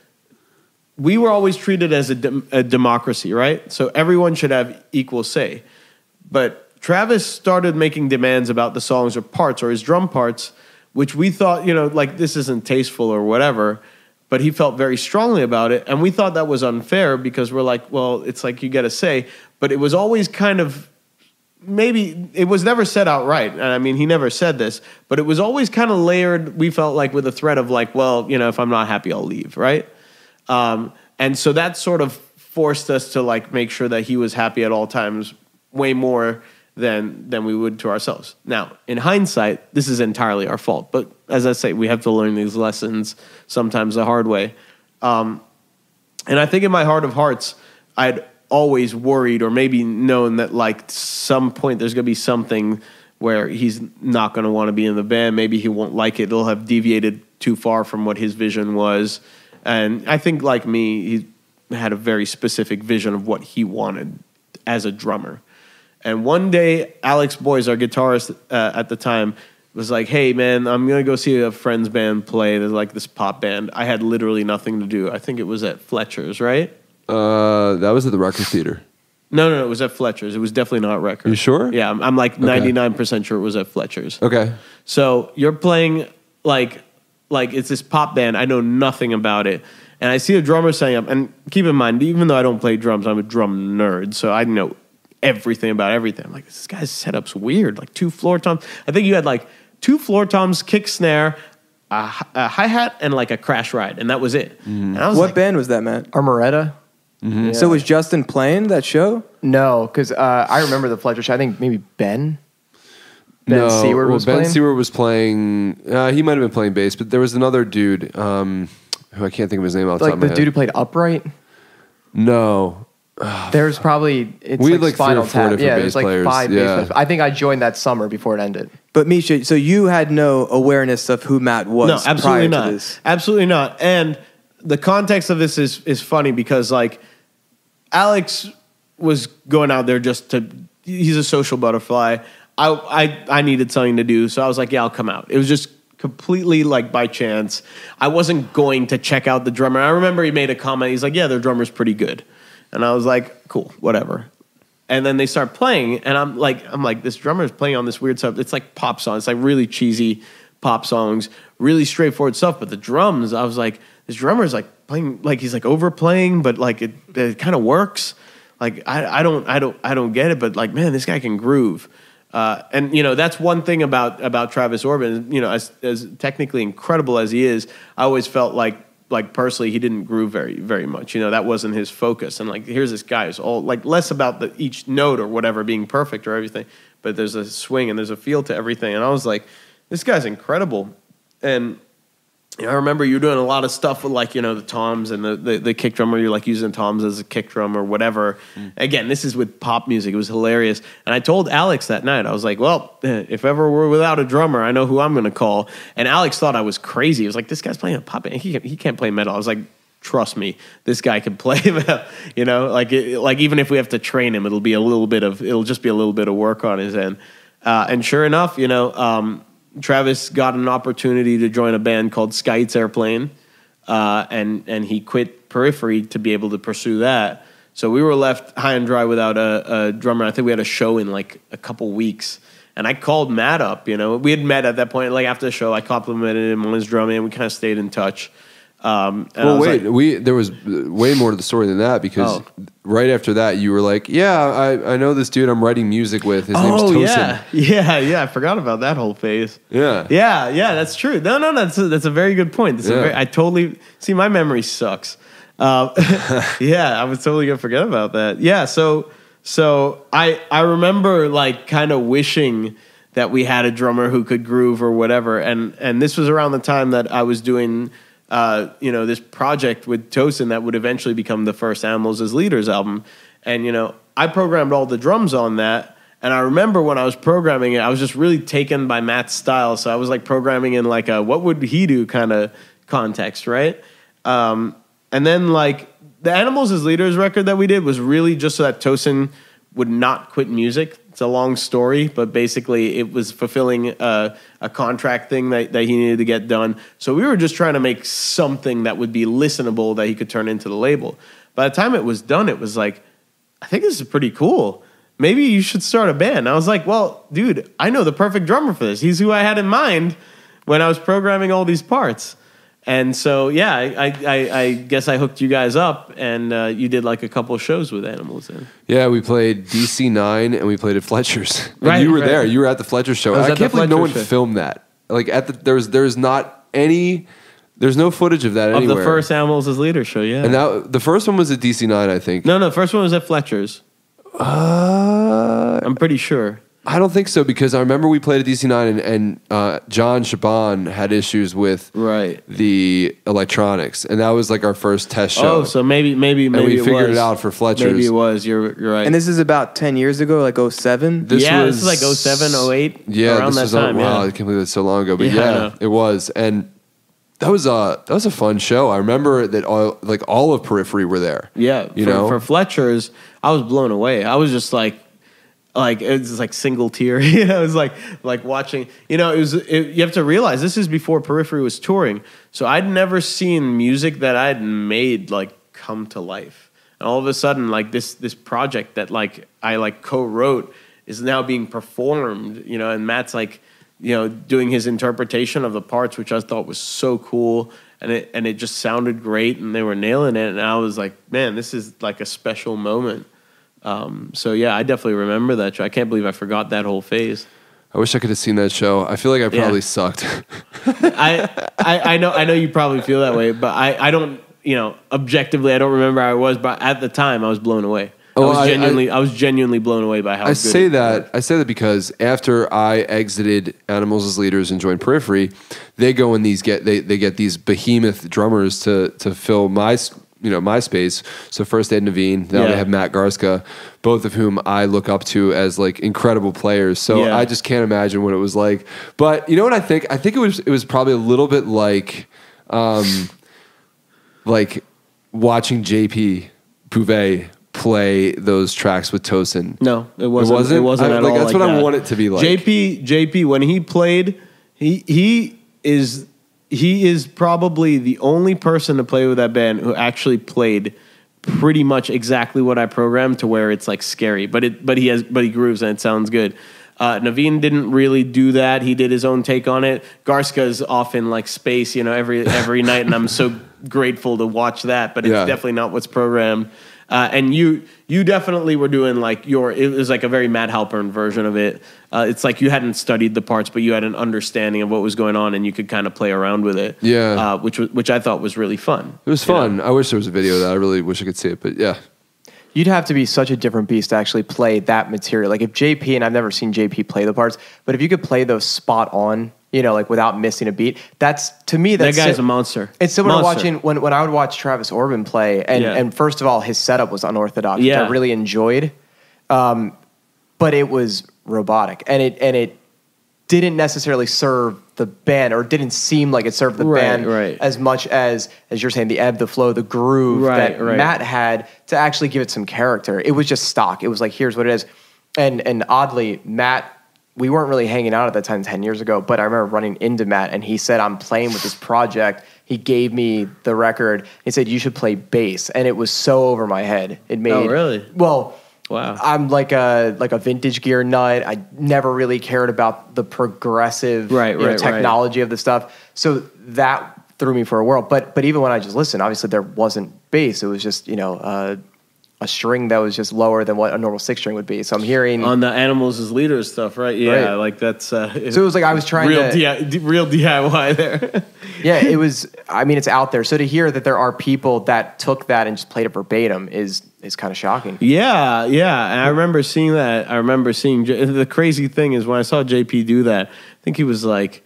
we were always treated as a democracy, right? So everyone should have equal say. But Travis started making demands about the songs or parts or his drum parts, which we thought, this isn't tasteful or whatever. But he felt very strongly about it, and we thought that was unfair because we're like, well, it's like you get a say. But it was always kind of, maybe, it was never said outright. And I mean, he never said this, but it was always kind of layered, we felt like, with a threat of well, if I'm not happy, I'll leave, right? And so that sort of forced us to make sure that he was happy at all times, way more than we would to ourselves. Now, in hindsight, this is entirely our fault. But as I say, we have to learn these lessons sometimes the hard way. And I think in my heart of hearts, I'd always worried or maybe known that like some point there's going to be something where he's not going to want to be in the band. Maybe he won't like it. It'll have deviated too far from what his vision was. And I think, like me, he had a very specific vision of what he wanted as a drummer. And one day, Alex Boyes, our guitarist at the time, was like, hey, man, I'm going to go see a friend's band play. There's like this pop band. I had literally nothing to do. I think it was at Fletcher's, right? That was at the Record Theater. No, it was at Fletcher's. It was definitely not Record. You sure? Yeah, I'm like 99% sure it was at Fletcher's. Okay. So you're playing like it's this pop band. I know nothing about it. And I see a drummer setting up. And keep in mind, even though I don't play drums, I'm a drum nerd. So I know everything about everything. I'm like, this guy's setup's weird. Like 2 floor toms. I think you had like 2 floor toms, kick snare, a hi-hat, and like a crash ride. And that was it. And I was What band was that, Matt? Armoretta. Mm-hmm. Yeah. So was Justin playing that show? No, because I remember the Fletcher show. I think maybe Ben Seward was Ben playing. Seward was playing. He might have been playing bass, but there was another dude who I can't think of his name off the top Like of my the head. dude who played Upright. No. There's probably it's We like, had like 3 or Spinal 4 Tap. different Yeah, bass there's like players. 5 Yeah. bass players. I think I joined that summer before it ended. But Misha, so you had no awareness of who Matt was no, absolutely prior not. to this? Absolutely not. And the context of this is funny because like Alex was going out there just to. He's a social butterfly. I needed something to do, so I was like, yeah, I'll come out. It was just completely like by chance. I wasn't going to check out the drummer. I remember he made a comment. He's like, yeah, their drummer's pretty good, and I was like, cool, whatever. And then they start playing, and I'm like, this drummer is playing on this weird stuff. It's like pop songs. It's like really cheesy pop songs, really straightforward stuff. But the drums, I was like, this drummer is like playing, like he's like overplaying, but like it kind of works. Like I don't get it, but like, man, this guy can groove. And you know, that's one thing about Travis Orban. You know, as technically incredible as he is, I always felt like personally he didn't groove very, very much. You know, that wasn't his focus. And like, here's this guy who's all like less about each note or whatever being perfect or everything, but there's a swing and there's a feel to everything. And I was like, this guy's incredible. And you know, I remember you were doing a lot of stuff with like, you know, the toms and the kick drum, or you're like using toms as a kick drum or whatever. Again, this is with pop music. It was hilarious. And I told Alex that night, I was like, well, if ever we're without a drummer, I know who I'm going to call. And Alex thought I was crazy. He was like, this guy's playing a pop band. He can't play metal. I was like, trust me, this guy can play metal. You know, like even if we have to train him, it'll just be a little bit of work on his end. And sure enough, you know, Travis got an opportunity to join a band called Sky's Airplane, and he quit Periphery to be able to pursue that. So we were left high and dry without a drummer. I think we had a show in like a couple weeks, and I called Matt up. You know, we had met at that point. Like after the show, I complimented him on his drumming, and we kind of stayed in touch. Well, wait, there was way more to the story than that, because right after that you were like, yeah, I know this dude I'm writing music with. His name's Tosin. Yeah. I forgot about that whole phase. Yeah, that's true. No, that's a very good point. I totally see. My memory sucks. Yeah, I was totally gonna forget about that. Yeah, so I remember like kind of wishing that we had a drummer who could groove or whatever, and this was around the time that I was doing. You know, this project with Tosin that would eventually become the first Animals as Leaders album. And, you know, I programmed all the drums on that. And I remember when I was programming it, I was just really taken by Matt's style. So I was like programming in like a what would he do kind of context, right? And then like the Animals as Leaders record that we did was really just so that Tosin would not quit music. It's a long story, but basically it was fulfilling a contract thing that he needed to get done. So we were just trying to make something that would be listenable that he could turn into the label. By the time it was done, it was like, I think this is pretty cool. Maybe you should start a band. And I was like, well, dude, I know the perfect drummer for this. He's who I had in mind when I was programming all these parts. And so, yeah, I guess I hooked you guys up, and you did like a couple of shows with Animals then. Yeah, we played DC9 and we played at Fletcher's. And Right, you were right. there. You were at the Fletcher show. I can't believe no one filmed that. Like there's no footage of that anywhere. Of the first Animals as Leaders show, yeah. And the first one was at DC9, I think. No, the first one was at Fletcher's. I'm pretty sure. I don't think so, because I remember we played at DC9 and John Shaban had issues with the electronics, and that was like our first test show. Oh, so maybe and we figured it out for Fletcher's. Maybe it was. You're right. And this is about 10 years ago, like 07? This was like 07, 08. Yeah, around this that was time. wow, I can't believe it's so long ago. But I yeah, know. it was, and that was a fun show. I remember that all of Periphery were there. Yeah, you know, for Fletcher's, I was blown away. I was just like it was like single tear. It was like watching. You know, you have to realize this is before Periphery was touring, so I'd never seen music that I'd made like come to life. And all of a sudden, like this project that like I like co-wrote is now being performed. You know, and Matt's like, you know, doing his interpretation of the parts, which I thought was so cool, and it just sounded great, and they were nailing it, and I was like, man, this is like a special moment. So yeah, I definitely remember that show. I can't believe I forgot that whole phase. I wish I could have seen that show. I feel like I probably sucked. I know you probably feel that way, but I don't, you know, objectively I don't remember how I was, but at the time I was blown away. I was genuinely blown away by how good I say that because after I exited Animals as Leaders and joined Periphery, they go and they get these behemoth drummers to fill my space. So first they had Naveen, now they have Matt Garcia, both of whom I look up to as like incredible players. So I just can't imagine what it was like. But you know what I think? I think it was probably a little bit like watching JP Pouvet play those tracks with Tosin. No, it wasn't. It wasn't at all that's like what that. I want it to be like. JP when he played, he is probably the only person to play with that band who actually played pretty much exactly what I programmed, to where it's like scary, but he grooves and it sounds good. Naveen didn't really do that. He did his own take on it. Garska's off in like space, you know, every night, and I'm so grateful to watch that. But it's definitely not what's programmed. And you definitely were doing like it was like a very Matt Halpern version of it. It's like you hadn't studied the parts, but you had an understanding of what was going on, and you could kind of play around with it. Yeah, which I thought was really fun. It was fun. I wish there was a video of that. I really wish I could see it, but yeah. You'd have to be such a different beast to actually play that material. Like if JP, and I've never seen JP play the parts, but if you could play those spot on, you know, like without missing a beat, to me, that guy's a monster. It's similar to watching, when I would watch Travis Orban play, and first of all, his setup was unorthodox, which I really enjoyed. But it was robotic, and it didn't necessarily serve the band, or didn't seem like it served the band as much as you're saying, the ebb, the flow, the groove that Matt had to actually give it some character. It was just stock. It was like, here's what it is. And oddly, Matt, we weren't really hanging out at that time 10 years ago, but I remember running into Matt, and he said, I'm playing with this project. He gave me the record. He said, you should play bass. And it was so over my head. It made... Oh, really? Well... Wow. I'm like a vintage gear nut. I never really cared about the progressive technology of the stuff. So that threw me for a whirl. But even when I just listened, obviously there wasn't bass. It was just, you know, a string that was just lower than what a normal 6-string would be. So I'm hearing... On the Animals as Leaders stuff, right? Yeah, like that's... so it was like I was trying real DIY there. Yeah, it was... I mean, it's out there. So to hear that there are people that took that and just played it verbatim is kind of shocking. Yeah. And I remember seeing that. I remember seeing... The crazy thing is when I saw JP do that, I think he was like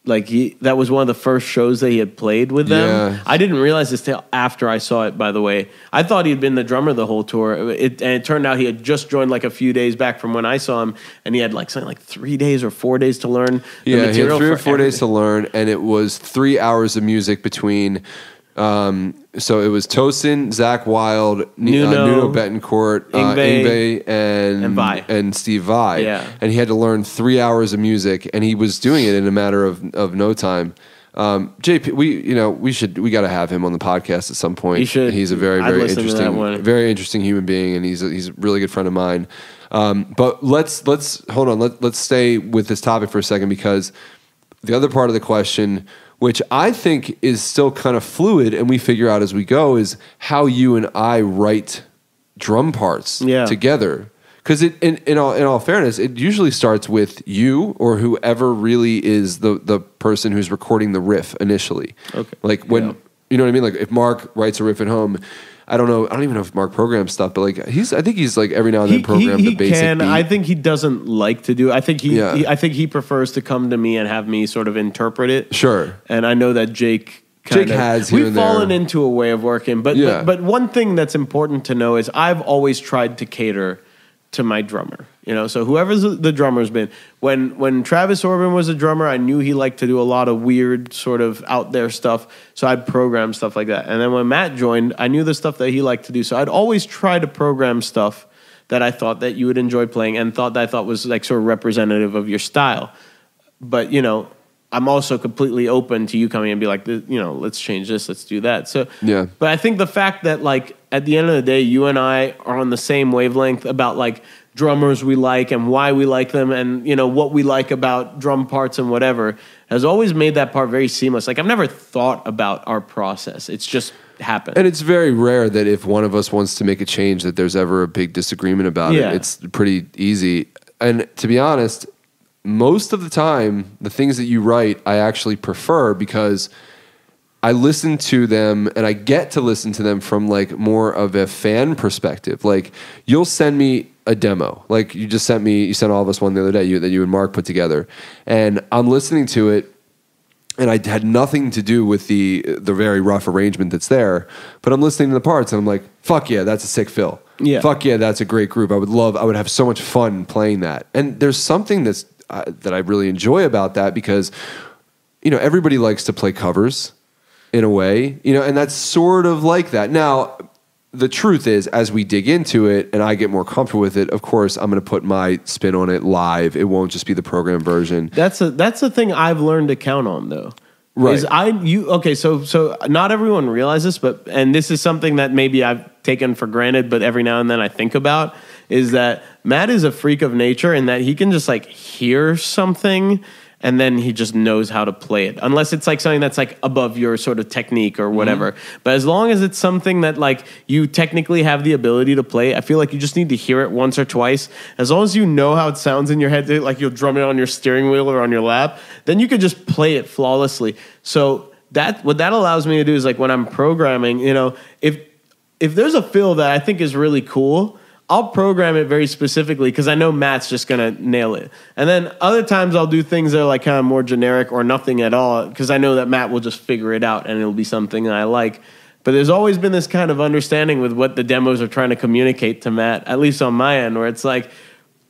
that was one of the first shows that he had played with them. Yeah. I didn't realize this till after I saw it, by the way. I thought he had been the drummer the whole tour. And it turned out he had just joined like a few days back from when I saw him, and he had like something like 3 days or 4 days to learn the material. Yeah, he had 3 or 4 days to learn, and it was 3 hours of music between... so it was Tosin, Zach Wilde, Nuno Betancourt, Yngwie, and Steve Vai. Yeah. And he had to learn 3 hours of music, and he was doing it in a matter of no time. JP, we got to have him on the podcast at some point. He should. He's a very very interesting human being, and he's a really good friend of mine. But let's hold on. Let's stay with this topic for a second, because the other part of the question, which I think is still kind of fluid and we figure out as we go, is how you and I write drum parts together. Because in all fairness, it usually starts with you or whoever really is the person who's recording the riff initially. Okay. Like when, you know what I mean? Like if Mark writes a riff at home, I don't know. I don't even know if Mark programs stuff, but like I think he's like every now and then program the basic can. beat. I think he doesn't like to do it. I think I think he prefers to come to me and have me sort of interpret it. Sure. And I know that Jake has here we've and there. fallen into a way of working. But one thing that's important to know is I've always tried to cater to my drummer. You know, so whoever's the drummer's been. When Travis Orban was a drummer, I knew he liked to do a lot of weird sort of out there stuff. So I'd program stuff like that. And then when Matt joined, I knew the stuff that he liked to do. So I'd always try to program stuff that I thought that you would enjoy playing and that I thought was like sort of representative of your style. But, you know, I'm also completely open to you coming and be like, you know, let's change this, let's do that. So, yeah. But I think the fact that like at the end of the day, you and I are on the same wavelength about like drummers we like and why we like them and, you know, what we like about drum parts and whatever has always made that part very seamless. Like I've never thought about our process. It's just happened. And it's very rare that if one of us wants to make a change that there's ever a big disagreement about it. It's pretty easy. And to be honest, most of the time, the things that you write, I actually prefer because I listen to them and I get to listen to them from like more of a fan perspective. Like you'll send me a demo, like you sent all of us one the other day that you and Mark put together, and I'm listening to it, and I had nothing to do with the very rough arrangement that's there, but I'm listening to the parts and I'm like, fuck yeah, that's a sick fill. Yeah, fuck yeah, that's a great group. I would have so much fun playing that. And there's something that I really enjoy about that because, you know, everybody likes to play covers in a way, you know, and that's sort of like that. Now, the truth is, as we dig into it and I get more comfortable with it, of course, I'm going to put my spin on it live. It won't just be the program version. That's the thing I've learned to count on, though. Right. So not everyone realizes, and this is something that maybe I've taken for granted, but every now and then I think about, is that Matt is a freak of nature in that he can just like hear something and then he just knows how to play it. Unless it's like something that's like above your sort of technique or whatever. Mm-hmm. But as long as it's something that like you technically have the ability to play, I feel like you just need to hear it once or twice. As long as you know how it sounds in your head, like you'll drum it on your steering wheel or on your lap, then you could just play it flawlessly. So what that allows me to do is like when I'm programming, you know, if there's a fill that I think is really cool, I'll program it very specifically because I know Matt's just going to nail it. And then other times I'll do things that are like kind of more generic or nothing at all because I know that Matt will just figure it out and it'll be something that I like. But there's always been this kind of understanding with what the demos are trying to communicate to Matt, at least on my end, where it's like,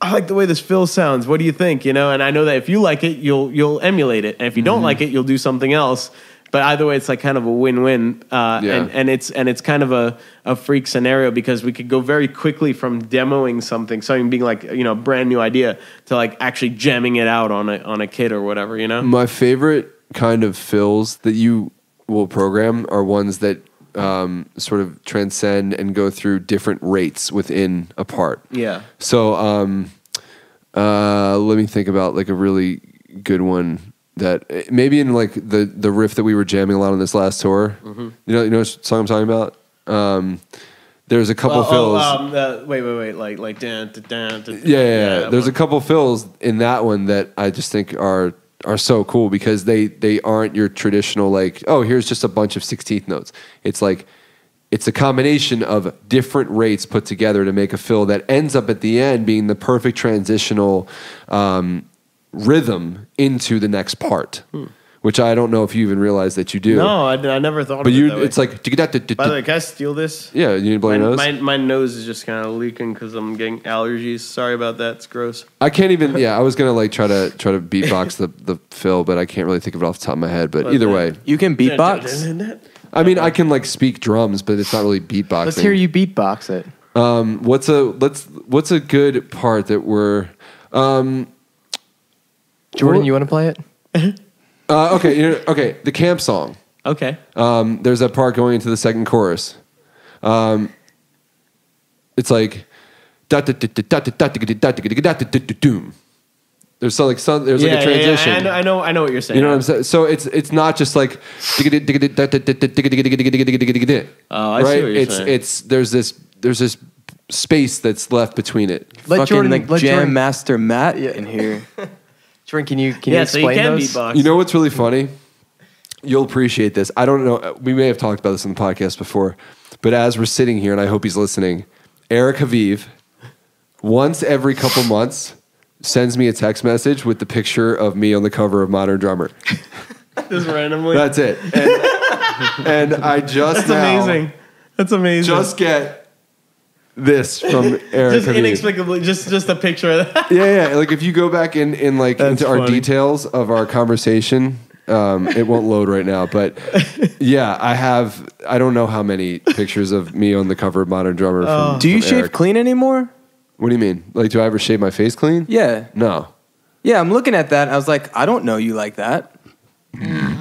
I like the way this fill sounds. What do you think? You know, and I know that if you like it, you'll emulate it. And if you don't like it, you'll do something else. But either way, it's like kind of a win-win, and it's kind of a freak scenario because we could go very quickly from demoing something being like, you know, a brand new idea to like actually jamming it out on a kit or whatever, you know. My favorite kind of fills that you will program are ones that sort of transcend and go through different rates within a part. Yeah. So let me think about like a really good one. That maybe in like the riff that we were jamming a lot on this last tour, you know what song I'm talking about. There's a couple fills. Wait, like dan. Yeah. There's a couple fills in that one that I just think are so cool because they aren't your traditional like, oh, here's just a bunch of 16th notes. It's like it's a combination of different rates put together to make a fill that ends up at the end being the perfect transitional rhythm into the next part, which I don't know if you even realize that you do. No, I never thought of it that way. It's like... By the way, can I steal this? Yeah, you need to blow your nose? My nose is just kind of leaking because I'm getting allergies. Sorry about that. It's gross. I can't even... Yeah, I was going to like try to beatbox the fill, but I can't really think of it off the top of my head. But either way... You can beatbox? I mean, I can like speak drums, but it's not really beatboxing. Let's hear you beatbox it. What's a good part that we're... Jordan, you want to play it? Okay. The camp song. Okay. There's that part going into the second chorus. It's like there's like a transition. Yeah, I know what you're saying. You know what I'm saying? So it's not just like I see what you're saying. There's this space that's left between it. Let Jam Master Matt in here. Jordan, can you explain so you can those? Beatbox. You know what's really funny? You'll appreciate this. I don't know. We may have talked about this on the podcast before. But as we're sitting here, and I hope he's listening, Eric Haviv, once every couple months, sends me a text message with the picture of me on the cover of Modern Drummer. Just randomly. That's it. And I just That's amazing. Just get this from Eric Just Haviv. inexplicably, just a picture of that. Yeah. Like if you go back in like That's into our funny. details of our conversation, it won't load right now. But yeah, I don't know how many pictures of me on the cover of Modern Drummer. Do you from shave Eric. clean anymore? What do you mean? Like, do I ever shave my face clean? Yeah. No. Yeah, I'm looking at that. I was like, I don't know you like that.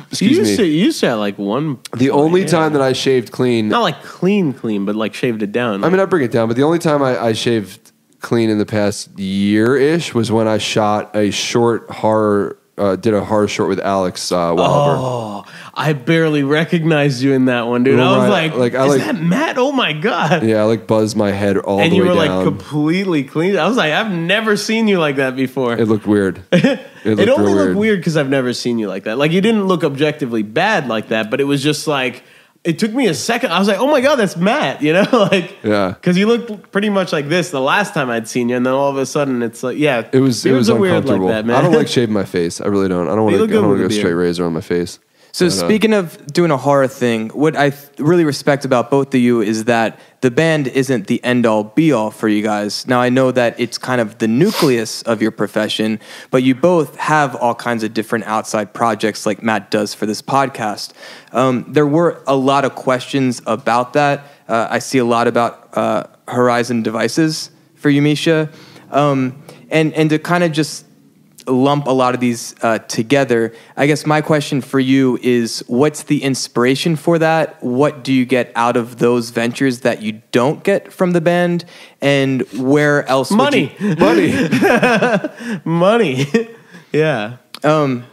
Excuse me. You used to have like one. The only time that I shaved clean, Not like clean, but like shaved it down. I mean, I bring it down, but the only time I shaved clean in the past year-ish was when I shot a short horror, did a horror short with Alex Wilber. Oh, I barely recognized you in that one, dude. Well, I was right, like, I is like- that Matt? Oh my God. Yeah, I like buzzed my head all And the you way were down. like completely clean. I was like, I've never seen you like that before. It looked weird. It only looked weird because I've never seen you like that. Like, you didn't look objectively bad like that, but it was just like, it took me a second. I was like, oh my God, that's Matt, you know? Like, Yeah. because you looked pretty much like this the last time I'd seen you, and then all of a sudden it's like, yeah. It was weird uncomfortable. like that, man. I don't like shaving my face. I really don't. I don't want You to look good go with a straight beard. razor on my face. So speaking of doing a horror thing, what I really respect about both of you is that the band isn't the end-all, be-all for you guys. Now, I know that it's kind of the nucleus of your profession, but you both have all kinds of different outside projects like Matt does for this podcast. There were a lot of questions about that. I see a lot about Horizon Devices for you, Misha. And to kind of just lump a lot of these together, I guess my question for you is, what's the inspiration for that? What do you get out of those ventures that you don't get from the band? And where else Money. would you... Money. Yeah. But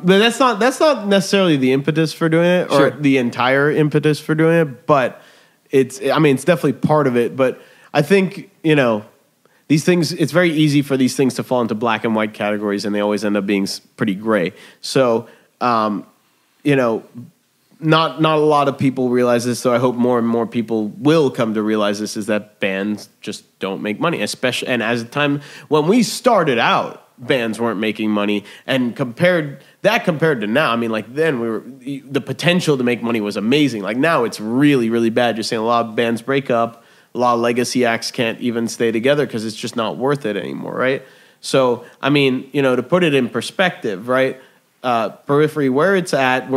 that's not necessarily the impetus for doing it, or Sure. the entire impetus for doing it, but it's definitely part of it. But I think, these things, it's very easy for these things to fall into black and white categories, and they always end up being pretty gray. So, not a lot of people realize this, so I hope more and more people will come to realize this, is that bands just don't make money, especially, and as the time when we started out, bands weren't making money, and compared to now, I mean, like, then the potential to make money was amazing. Like, now it's really, really bad. You're seeing a lot of bands break up. A lot of legacy acts can't even stay together because it's just not worth it anymore, right? So, I mean, to put it in perspective, right? Periphery, where it's at,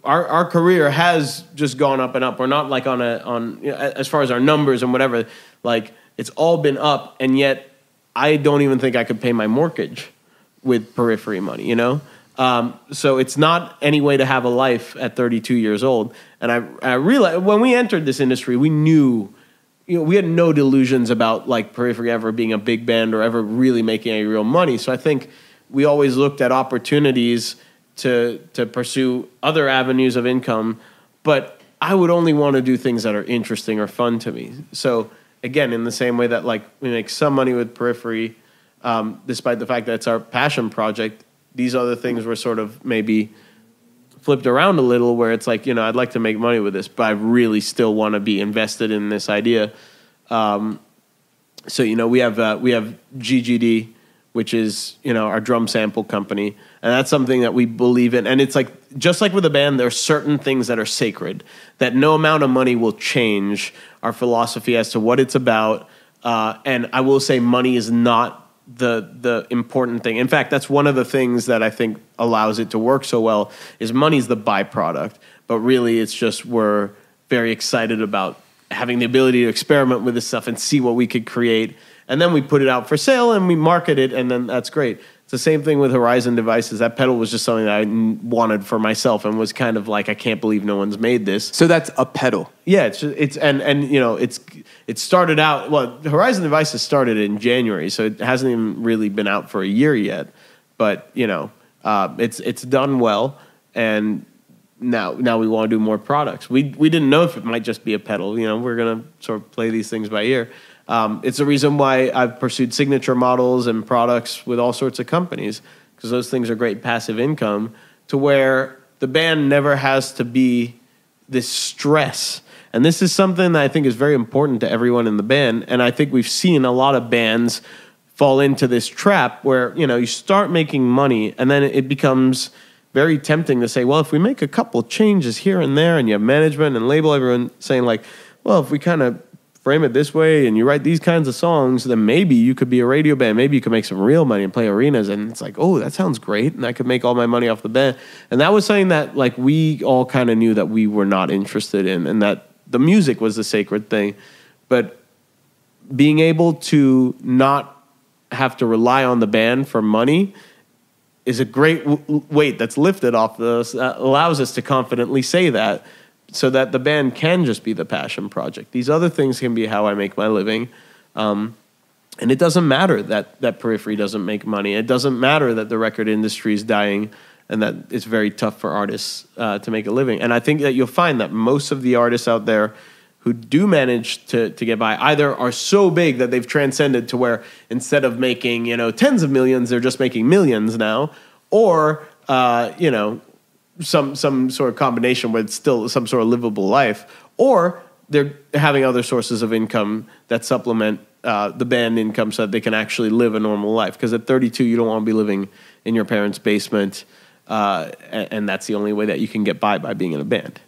our career has just gone up and up. We're not like as far as our numbers and whatever, like, it's all been up, and yet I don't even think I could pay my mortgage with Periphery money, So it's not any way to have a life at 32 years old. And I realized when we entered this industry, we knew, we had no delusions about like Periphery ever being a big band or ever really making any real money. So I think we always looked at opportunities to pursue other avenues of income, but I would only want to do things that are interesting or fun to me. So again, in the same way that like we make some money with Periphery, despite the fact that it's our passion project, these other things were sort of maybe flipped around a little, where it's like, I'd like to make money with this, but I really still want to be invested in this idea. So, we have GGD, which is, our drum sample company. And that's something that we believe in. And it's like, just like with a band, there are certain things that are sacred, that no amount of money will change our philosophy as to what it's about. And I will say money is not the important thing. In fact, that's one of the things that I think allows it to work so well, is money's the byproduct. But really, it's just we're very excited about having the ability to experiment with this stuff and see what we could create. And then we put it out for sale and we market it, and then that's great. It's the same thing with Horizon Devices. That pedal was just something that I wanted for myself and was kind of like, I can't believe no one's made this. So that's a pedal. Yeah, it started out, well, Horizon Devices started in January, so it hasn't even really been out for a year yet. But, it's done well, and now we want to do more products. We didn't know if it might just be a pedal. We're going to sort of play these things by ear. It's the reason why I've pursued signature models and products with all sorts of companies, because those things are great passive income, to where the band never has to be this stress. And this is something that I think is very important to everyone in the band. And I think we've seen a lot of bands fall into this trap where, you start making money and then it becomes very tempting to say, well, if we make a couple changes here and there, and you have management and label, everyone saying like, well, if we kind of frame it this way and you write these kinds of songs, then maybe you could be a radio band. Maybe you could make some real money and play arenas. And it's like, oh, that sounds great. And I could make all my money off the band. And that was something that like we all kind of knew that we were not interested in, and that the music was the sacred thing. But being able to not have to rely on the band for money is a great weight that's lifted off us, that allows us to confidently say that, so that the band can just be the passion project. These other things can be how I make my living. And it doesn't matter that Periphery doesn't make money. It doesn't matter that the record industry is dying and that it's very tough for artists to make a living. And I think that you'll find that most of the artists out there who do manage to get by either are so big that they've transcended to where instead of making, tens of millions, they're just making millions now, or, some sort of combination where it's still some sort of livable life, or they're having other sources of income that supplement the band income so that they can actually live a normal life. Because at 32, you don't want to be living in your parents' basement, and that's the only way that you can get by being in a band.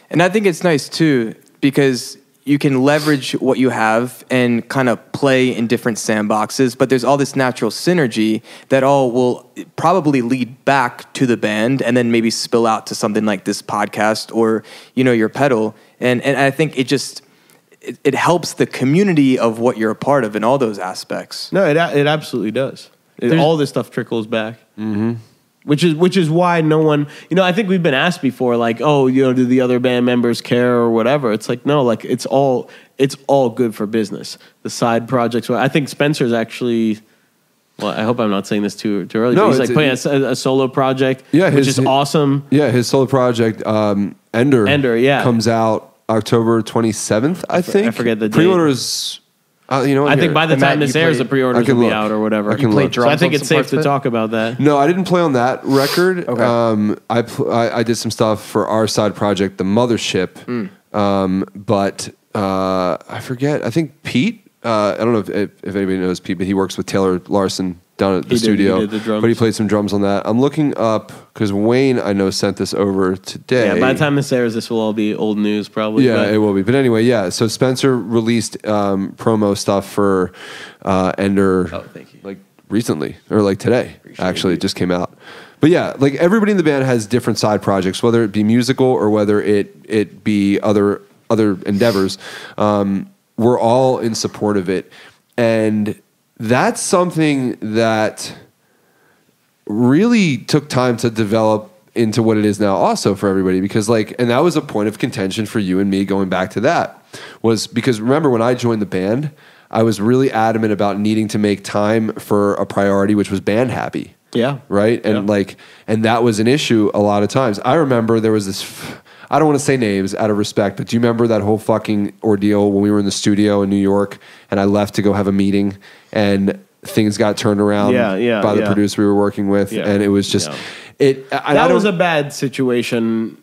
And I think it's nice, too, because you can leverage what you have and kind of play in different sandboxes, but there's all this natural synergy that all will probably lead back to the band and then maybe spill out to something like this podcast or, your pedal. And I think it helps the community of what you're a part of in all those aspects. No, it absolutely does. All this stuff trickles back. Mm-hmm. Which is why no one, I think we've been asked before, like, oh, do the other band members care or whatever? It's like, no, like it's all good for business. The side projects. I think Spencer's actually, well, I hope I'm not saying this too early. No, but he's like playing a solo project, which is awesome. Yeah, his solo project, Ender, yeah, comes out October 27th, I think. I forget the date. Pre-orders. I think by the time this airs, the pre-orders will be out or whatever. You play drums, so I think it's safe to talk about that. No, I didn't play on that record. Okay. I did some stuff for our side project, The Mothership. But I forget. I think Pete. I don't know if anybody knows Pete, but he works with Taylor Larson down at the studio. He did the drums. But he played some drums on that. I'm looking up because Wayne, I know, sent this over today. Yeah, by the time this airs, this will all be old news probably. Yeah, it will be. But anyway, yeah. So Spencer released promo stuff for Ender. Oh, thank you. Like recently or like today. Actually, it just came out. But yeah, like everybody in the band has different side projects, whether it be musical or whether it be other endeavors. We're all in support of it, and that's something that really took time to develop into what it is now also for everybody, because and that was a point of contention for you and me going back to that, was because remember when I joined the band, I was really adamant about needing to make time for a priority, which was band happy. Yeah. Right. And and that was an issue a lot of times. I remember there was this, I don't want to say names out of respect, but do you remember that whole fucking ordeal when we were in the studio in New York and I left to go have a meeting and things got turned around by the producer we were working with, and it was just that was a bad situation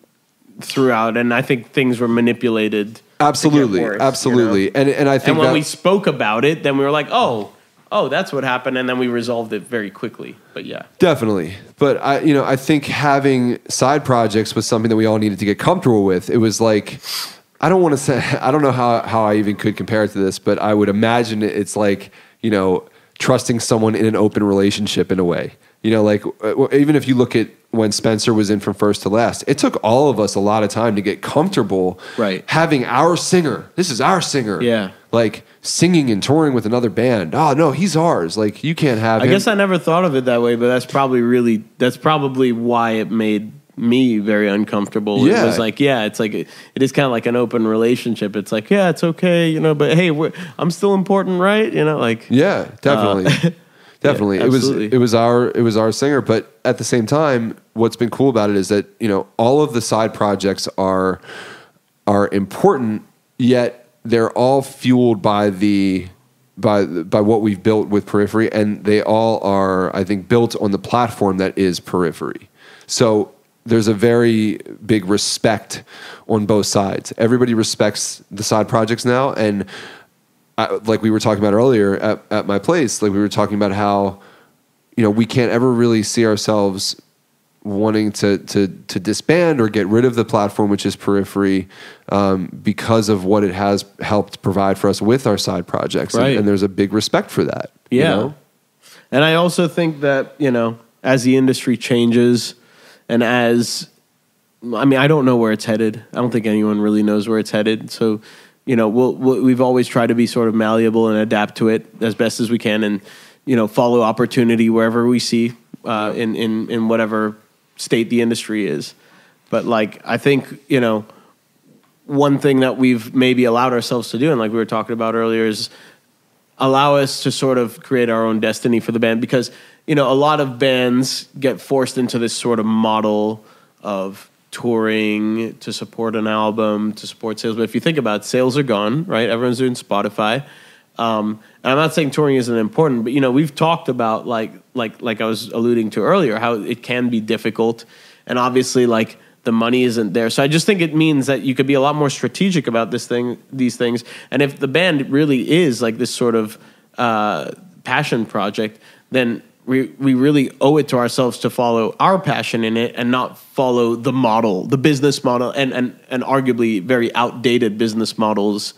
throughout, and I think things were manipulated. Absolutely, worse, absolutely, and I think and when we spoke about it, then we were like, oh, that's what happened, and then we resolved it very quickly. But yeah, definitely. But I think having side projects was something that we all needed to get comfortable with. It was like, I don't want to say, I don't know how I even could compare it to this, but I would imagine it's like, trusting someone in an open relationship in a way. Even if you look at when Spencer was in from first to last, it took all of us a lot of time to get comfortable having our singer. This is our singer. Yeah. Singing and touring with another band. Oh, no, he's ours. You can't have him. I guess I never thought of it that way, but that's probably why it made me very uncomfortable. Yeah. It was it is kind of like an open relationship. It's like, yeah, it's okay, but hey, I'm still important, right? Yeah, definitely. Definitely. Yeah, it was our singer, but at the same time, what's been cool about it is that, all of the side projects are important, yet they're all fueled by what we've built with Periphery, and they all are, I think, built on the platform that is Periphery. So there's a very big respect on both sides. Everybody respects the side projects now, and like we were talking about earlier at my place, like we were talking about how, you know, we can't ever really see ourselves wanting to disband or get rid of the platform, which is Periphery, because of what it has helped provide for us with our side projects. Right. And there's a big respect for that. Yeah. You know? And I also think that, you know, as the industry changes and I don't know where it's headed. I don't think anyone really knows where it's headed. So, you know, we've always tried to be sort of malleable and adapt to it as best as we can, and, you know, follow opportunity wherever we see in whatever state the industry is. But like, I think, you know, one thing that we've maybe allowed ourselves to do, and like we were talking about earlier, is allow us to sort of create our own destiny for the band, because, you know, a lot of bands get forced into this sort of model of touring to support an album, to support sales. But if you think about it, sales are gone, right? Everyone's doing Spotify. And I'm not saying touring isn't important, but, you know, we've talked about like I was alluding to earlier, how it can be difficult, and obviously like the money isn't there. So I just think it means that you could be a lot more strategic about these things. And if the band really is like this sort of passion project, then we really owe it to ourselves to follow our passion in it and not follow the model, the business model, and arguably very outdated business models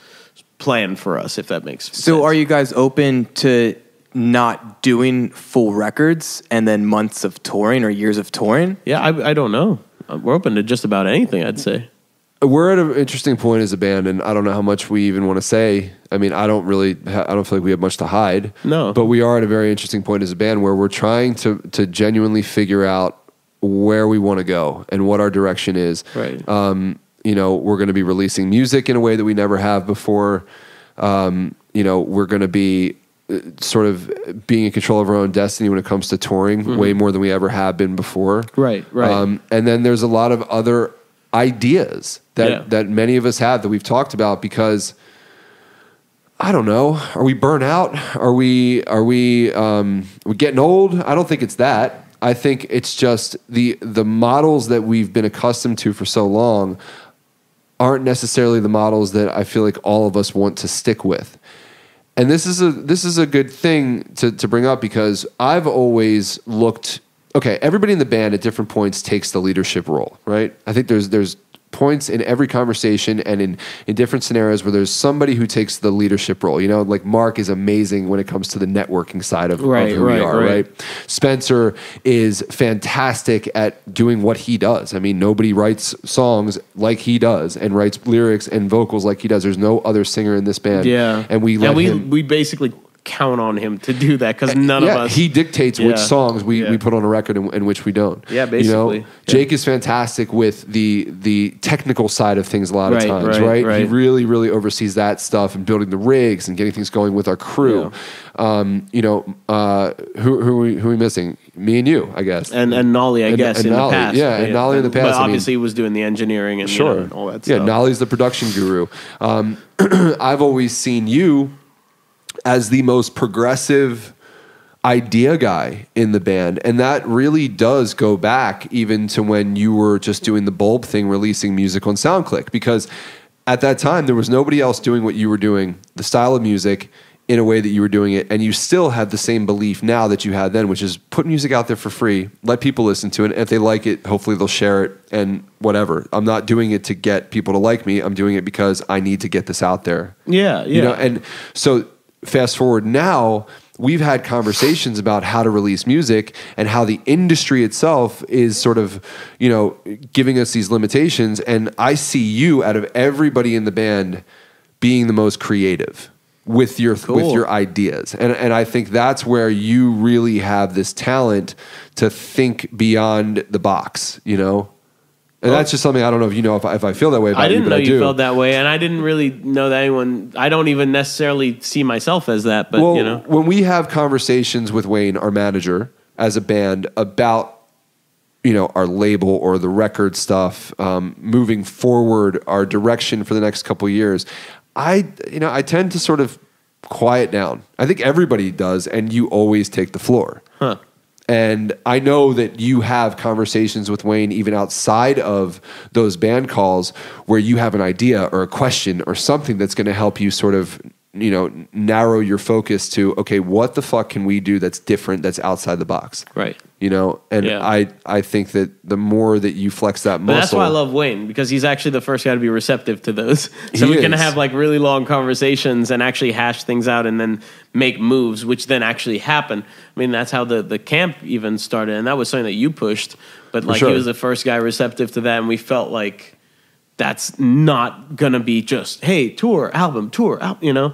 plan for us, if that makes sense. So are you guys open to not doing full records and then months of touring or years of touring? Yeah, I don't know. We're open to just about anything, I'd say. We're at an interesting point as a band, and I don't know how much we even want to say. I mean, I don't feel like we have much to hide. No. But we are at a very interesting point as a band where we're trying to genuinely figure out where we want to go and what our direction is. Right. You know, we're going to be releasing music in a way that we never have before. You know, we're going to be sort of being in control of our own destiny when it comes to touring, way more than we ever have been before. Right. And then there's a lot of other ideas that many of us have that we've talked about, because I don't know, are we burnt out? Are we getting old? I don't think it's that. I think it's just the models that we've been accustomed to for so long aren't necessarily the models that I feel like all of us want to stick with. And this is a good thing to bring up, because I've always looked, okay, everybody in the band at different points takes the leadership role, right? I think there's points in every conversation and in different scenarios where there's somebody who takes the leadership role. You know, like Mark is amazing when it comes to the networking side of who we are, right? Spencer is fantastic at doing what he does. I mean, nobody writes songs like he does and writes lyrics and vocals like he does. There's no other singer in this band. Yeah. And we basically count on him to do that, because none of us. He dictates which songs we put on a record and which we don't. Yeah, basically. You know? Jake is fantastic with the technical side of things a lot of times, right? He really, really oversees that stuff and building the rigs and getting things going with our crew. Yeah. You know, who are we missing? Me and you, I guess. And Nolly, I guess, in Nolly, the past. Yeah, and Nolly in the past. But obviously he was doing the engineering and, you know, and all that stuff. Yeah, Nolly's the production guru. I've always seen you as the most progressive idea guy in the band. And that really does go back even to when you were just doing the Bulb thing, releasing music on SoundClick, because at that time there was nobody else doing what you were doing, the style of music, in a way that you were doing it. And you still have the same belief now that you had then, which is put music out there for free, let people listen to it. If they like it, hopefully they'll share it and whatever. I'm not doing it to get people to like me. I'm doing it because I need to get this out there. Yeah. You know, and so fast forward now, we've had conversations about how to release music and how the industry itself is sort of, you know, giving us these limitations. And I see you, out of everybody in the band, being the most creative with your ideas. And I think that's where you really have this talent to think beyond the box, you know? And that's just something I don't know if you know if I feel that way about you. I didn't know you do. felt that way, and I didn't really know that anyone. I don't even necessarily see myself as that, but well, you know, when we have conversations with Wayne, our manager, as a band about, you know, our label or the record stuff, moving forward, our direction for the next couple of years, I tend to sort of quiet down. I think everybody does, and you always take the floor. Huh. And I know that you have conversations with Wayne even outside of those band calls where you have an idea or a question or something that's going to help you sort of, narrow your focus to, okay, what the fuck can we do that's different, that's outside the box? Right. And Yeah. I think that the more that you flex that muscle. But that's why I love Wayne, because he's actually the first guy to be receptive to those. So He we can is. have like really long conversations and actually hash things out and then make moves, which then actually happen. I mean, that's how the camp even started. And that was something that you pushed. But like sure. he was the first guy receptive to that. And we felt like that's not going to be just, hey, tour, album,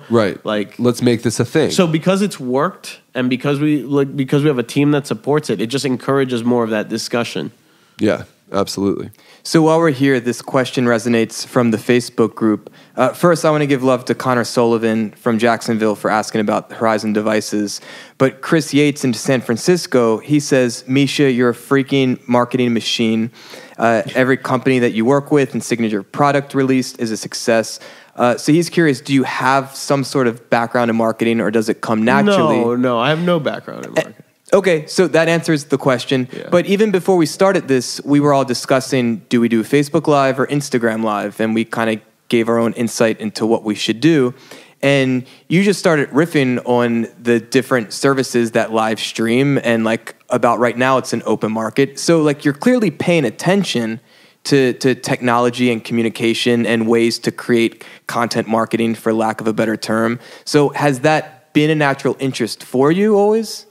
Right. Like, let's make this a thing. so because it's worked and because we have a team that supports it, it just encourages more of that discussion. Yeah, absolutely. So while we're here, this question resonates from the Facebook group. First, I want to give love to Connor Sullivan from Jacksonville for asking about Horizon devices. But Chris Yates in San Francisco, he says, Misha, you're a freaking marketing machine. Every company that you work with and signature product released is a success. So he's curious, do you have some sort of background in marketing or does it come naturally? No, I have no background in marketing. Okay, so that answers the question. Yeah. But even before we started this, we were all discussing, do we do Facebook Live or Instagram Live? And we kind of gave our own insight into what we should do. And you just started riffing on the different services that live stream. And like about right now, it's an open market. So like you're clearly paying attention to technology and communication and ways to create content marketing, for lack of a better term. So has that been a natural interest for you always?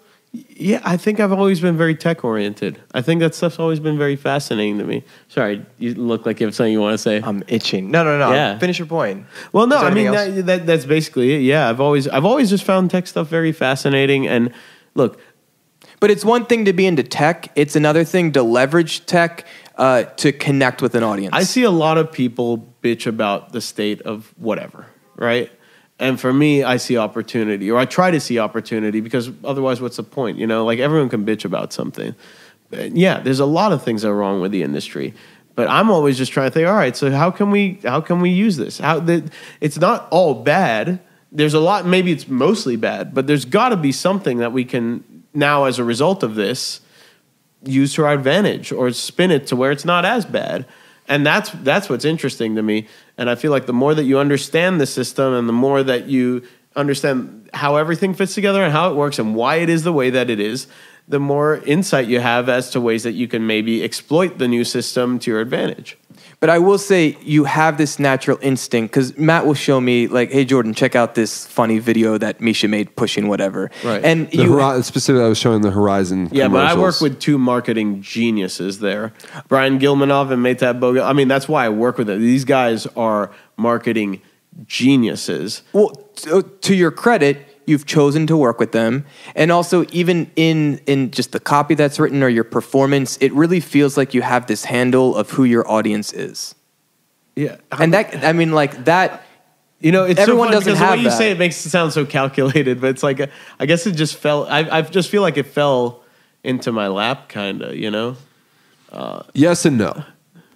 Yeah, I think I've always been very tech-oriented. I think that stuff's always been very fascinating to me. Sorry, you look like you have something you want to say. I'm itching. No. Yeah. Finish your point. Well, no, Is there I mean, anything else? that's basically it. Yeah, I've always just found tech stuff very fascinating. And look, But it's one thing to be into tech. It's another thing to leverage tech to connect with an audience. I see a lot of people bitch about the state of whatever, right? And for me, I see opportunity, or I try to see opportunity, because otherwise, what's the point? Like everyone can bitch about something. But yeah, there's a lot of things that are wrong with the industry, but I'm always just trying to think, all right, so how can we use this? It's not all bad. There's a lot, maybe it's mostly bad, but there's got to be something that we can now, as a result of this, use to our advantage or spin it to where it's not as bad. And that's what's interesting to me. And I feel like the more that you understand the system and the more that you understand how everything fits together and how it works and why it is the way that it is, the more insight you have as to ways that you can maybe exploit the new system to your advantage. But I will say you have this natural instinct, because Matt will show me, like, hey, Jordan, check out this funny video that Misha made pushing whatever. Right. And Specifically, I was showing the Horizon Yeah, but I commercials. work with two marketing geniuses there, Brian Gilmanov and Maytab Boga. I mean, that's why I work with them. These guys are marketing geniuses. well, to your credit, you've chosen to work with them. And also, even in just the copy that's written or your performance, it really feels like you have this handle of who your audience is. Yeah. And that, I mean, like that... It's Everyone so funny doesn't because have the way you that. say it makes it sound so calculated, but it's like I guess it just fell. I just feel like it fell into my lap, kind of. Yes and no.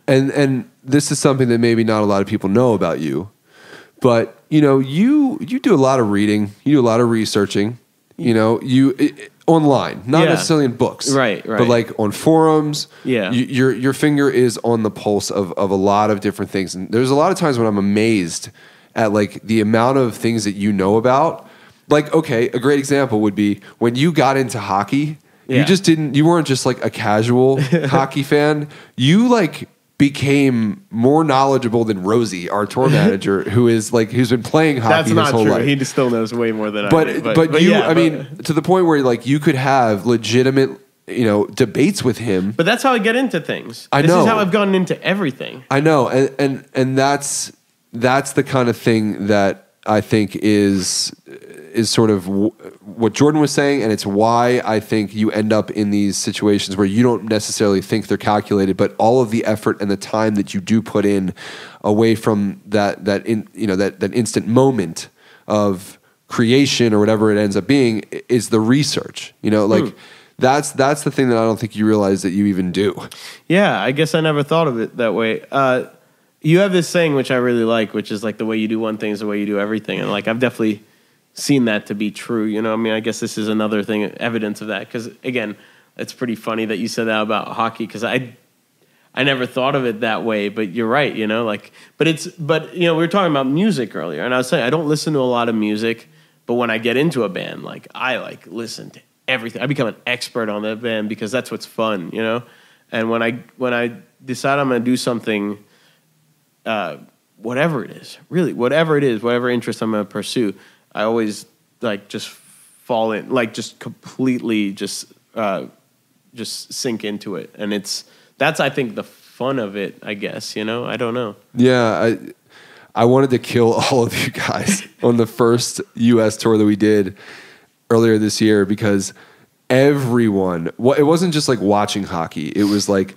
And this is something that maybe not a lot of people know about you. But, you do a lot of reading. You do a lot of researching. Online, not Yeah. necessarily in books. Right. But like on forums. Yeah. Your finger is on the pulse of a lot of different things. And there's a lot of times when I'm amazed at like the amount of things that you know about. Like, okay, a great example would be when you got into hockey, Yeah. you weren't just like a casual hockey fan. You like became more knowledgeable than Rosie, our tour manager, who's been playing hockey That's his not whole true. life. He just still knows way more than I do. But you, yeah, I mean, to the point where like you could have legitimate, debates with him. but that's how I get into things. I This know. is how I've gotten into everything. I know, and that's the kind of thing that I think is sort of what Jordan was saying, and it's why I think you end up in these situations where you don't necessarily think they're calculated, but all of the effort and the time that you do put in away from that instant moment of creation or whatever it ends up being is the research. That's the thing that I don't think you realize that you even do. Yeah, I guess I never thought of it that way. You have this saying which I really like, which is like the way you do one thing is the way you do everything, and like I've definitely seen that to be true. I mean, I guess this is another thing, evidence of that, because again, it's pretty funny that you said that about hockey because I never thought of it that way, but you're right, you know, like, but we were talking about music earlier, and I was saying I don't listen to a lot of music, but when I get into a band, like, I like listen to everything. I become an expert on that band because that's what's fun, you know. And when I decide I'm going to do something, whatever it is, whatever interest I'm going to pursue, I always like just fall in, like just completely just sink into it, and that's I think the fun of it, I guess, you know. I don't know. Yeah, I wanted to kill all of you guys on the first U.S. tour that we did earlier this year because everyone, it wasn't just like watching hockey. It was like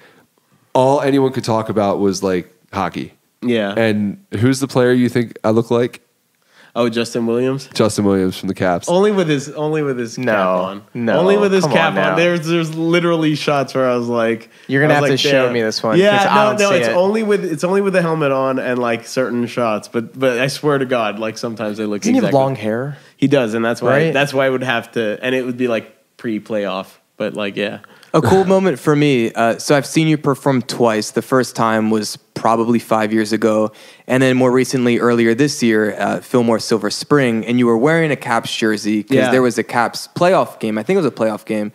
all anyone could talk about was like hockey. Yeah. And who's the player you think I look like? Oh, Justin Williams? Justin Williams from the Caps. Only with his cap on. No. Only with his Come cap on on. There's literally shots where I was like, you're gonna have to show me this one. Yeah, no, it's only with the helmet on and like certain shots. But I swear to God, like sometimes they look. Doesn't he have long hair? He does, and that's why Right? I would have to, and it would be like pre-playoff. But like, yeah. A cool moment for me. So I've seen you perform twice. The first time was probably 5 years ago, and then more recently, earlier this year, Fillmore Silver Spring, and you were wearing a Caps jersey because there was a Caps playoff game. I think it was a playoff game.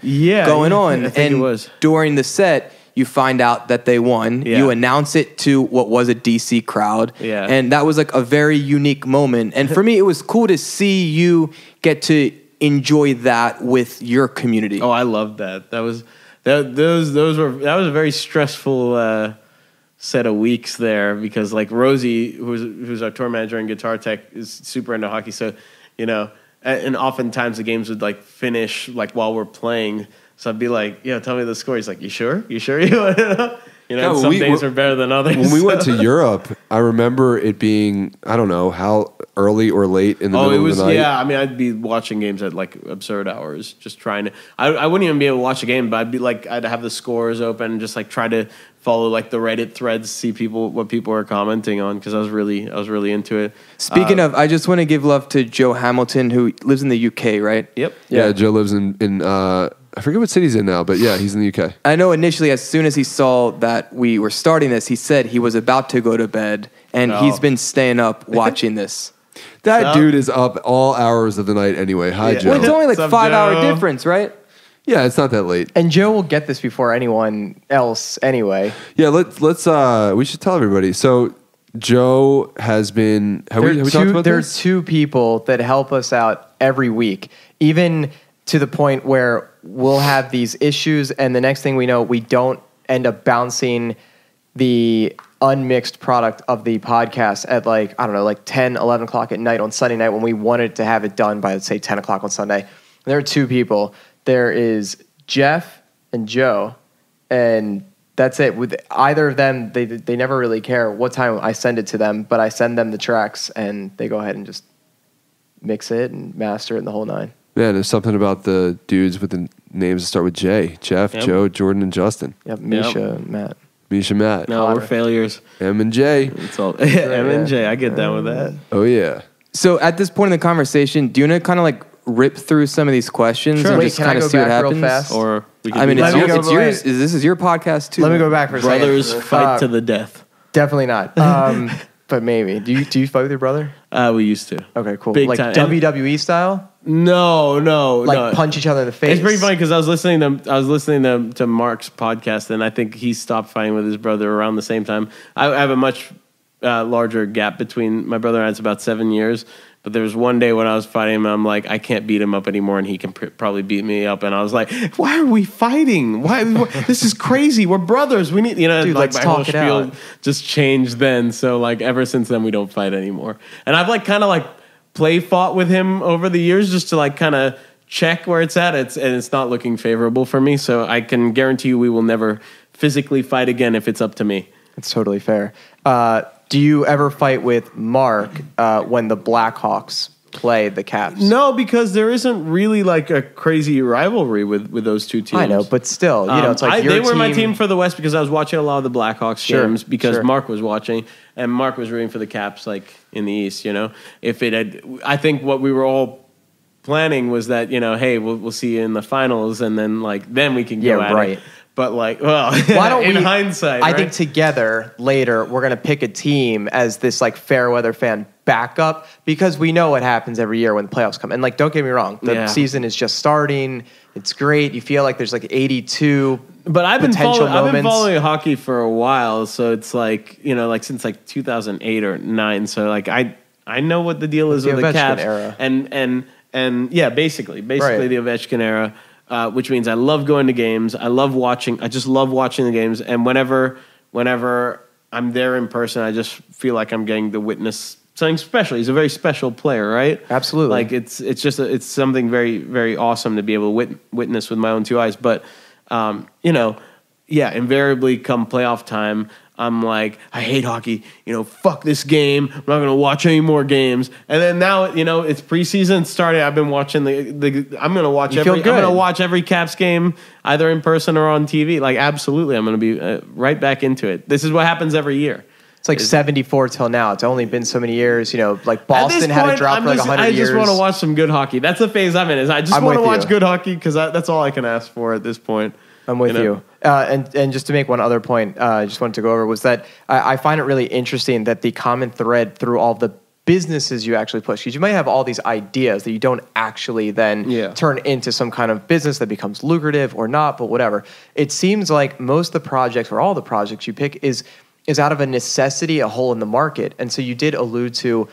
Going on, I think it was. During the set, you find out that they won. Yeah. You announce it to what was a DC crowd, and that was like a very unique moment. And for me, it was cool to see you get to enjoy that with your community. Oh, I loved that. That was a very stressful set of weeks there because like Rosie, who's our tour manager and guitar tech, is super into hockey. So, you know, and oftentimes the games would like finish like while we're playing. So I'd be like, "Yeah, tell me the score." He's like, "You sure? You sure?" You know, some days are better than others. When we went to Europe, I remember it being, I don't know how early or late in the middle of the night. Yeah, I mean, I'd be watching games at like absurd hours, just trying to. I wouldn't even be able to watch a game, but I'd be like, I'd have the scores open, and just like try to follow like the Reddit threads, see what people are commenting on because I was really into it. Speaking of, I just want to give love to Joe Hamilton, who lives in the UK, right? Yep. Yeah, Joe lives in I forget what city he's in now, but yeah, he's in the UK. I know initially, as soon as he saw that we were starting this, he said he was about to go to bed, and he's been staying up watching this. That dude is up all hours of the night anyway. Hi, Joe. Well, it's only like What's up, 5 hour Joe? difference, right? Yeah, it's not that late. And Joe will get this before anyone else anyway. Yeah, let's we should tell everybody. So Joe has been. Have we talked about there this? are two people that help us out every week, even to the point where we'll have these issues, and the next thing we know, we don't end up bouncing the unmixed product of the podcast at like, I don't know, like 10, 11 o'clock at night on Sunday night when we wanted to have it done by, let's say, 10 o'clock on Sunday. And there are two people. There is Jeff and Joe, and that's it. With either of them, they never really care what time I send it to them, but I send them the tracks, and they go ahead and just mix it and master it and the whole nine. Yeah, there's something about the dudes with the names that start with J. Jeff, Joe, Jordan, and Justin. Yep, Misha, Matt. Misha, Matt. No, we're failures. M and J. It's all M and J. I get down with that. Oh, yeah. So at this point in the conversation, do you want to kind of like rip through some of these questions and Wait, just can kind I of go see what back real happens? fast? Or we can I mean, do it's Let me that. go yours. This is your podcast too. Let me go back for a second. Brothers fight to the death. Definitely not. But maybe. Do you fight with your brother? We used to. Okay, cool. Big like time. WWE style? No. Like punch each other in the face? It's pretty funny because I was listening to Mark's podcast, and I think he stopped fighting with his brother around the same time. I have a much larger gap between my brother and I. It's about 7 years. But there was one day when I was fighting him, and I'm like, I can't beat him up anymore, and he can probably beat me up. And I was like, why are we fighting? Why? This is crazy. We're brothers. We need, Dude, like let's my talk whole it spiel out. just changed then. So like ever since then, we don't fight anymore. And I've like kind of like play fought with him over the years just to like kind of check where it's at. It's not looking favorable for me. So I can guarantee you we will never physically fight again if it's up to me. It's totally fair. Do you ever fight with Mark when the Blackhawks play the Caps? No, because there isn't really like a crazy rivalry with those two teams. I know, but still, it's like your they were my team- team for the West because I was watching a lot of the Blackhawks games because sure. Mark was watching, and Mark was rooting for the Caps like in the East. If it had, I think what we were all planning was that, hey, we'll see you in the finals, and then then we can go at it. But why don't in hindsight, I think together later we're gonna pick a team as this fair weather fan backup, because we know what happens every year when the playoffs come. And don't get me wrong, the season is just starting. It's great. You feel like there's 82. But I've been following hockey for a while, so it's since 2008 or 9. So I know what the deal is with the Caps era. And yeah, basically the Ovechkin era. Which means I love going to games. I just love watching the games. And whenever I'm there in person, I just feel like I'm getting to witness something special. He's a very special player, right? Absolutely. It's something very, very awesome to be able to witness with my own two eyes. But, invariably come playoff time, I'm I hate hockey. Fuck this game. I'm not going to watch any more games. And then now, it's preseason starting. I've been watching I'm going to watch I'm going to watch every Caps game either in person or on TV. Absolutely, I'm going to be right back into it. This is what happens every year. It's 74 till now. It's only been so many years. Boston had a drop for 100 years. I just want to watch some good hockey. That's the phase I'm in. I just want to watch good hockey because that's all I can ask for at this point. I'm with you. And just to make one other point, I just wanted to go over was that I find it really interesting that the common thread through all the businesses you actually push, because you might have all these ideas that you don't actually then turn into some kind of business that becomes lucrative or not, but whatever. It seems like most of the projects or all the projects you pick is out of a necessity, a hole in the market. And so you did allude to,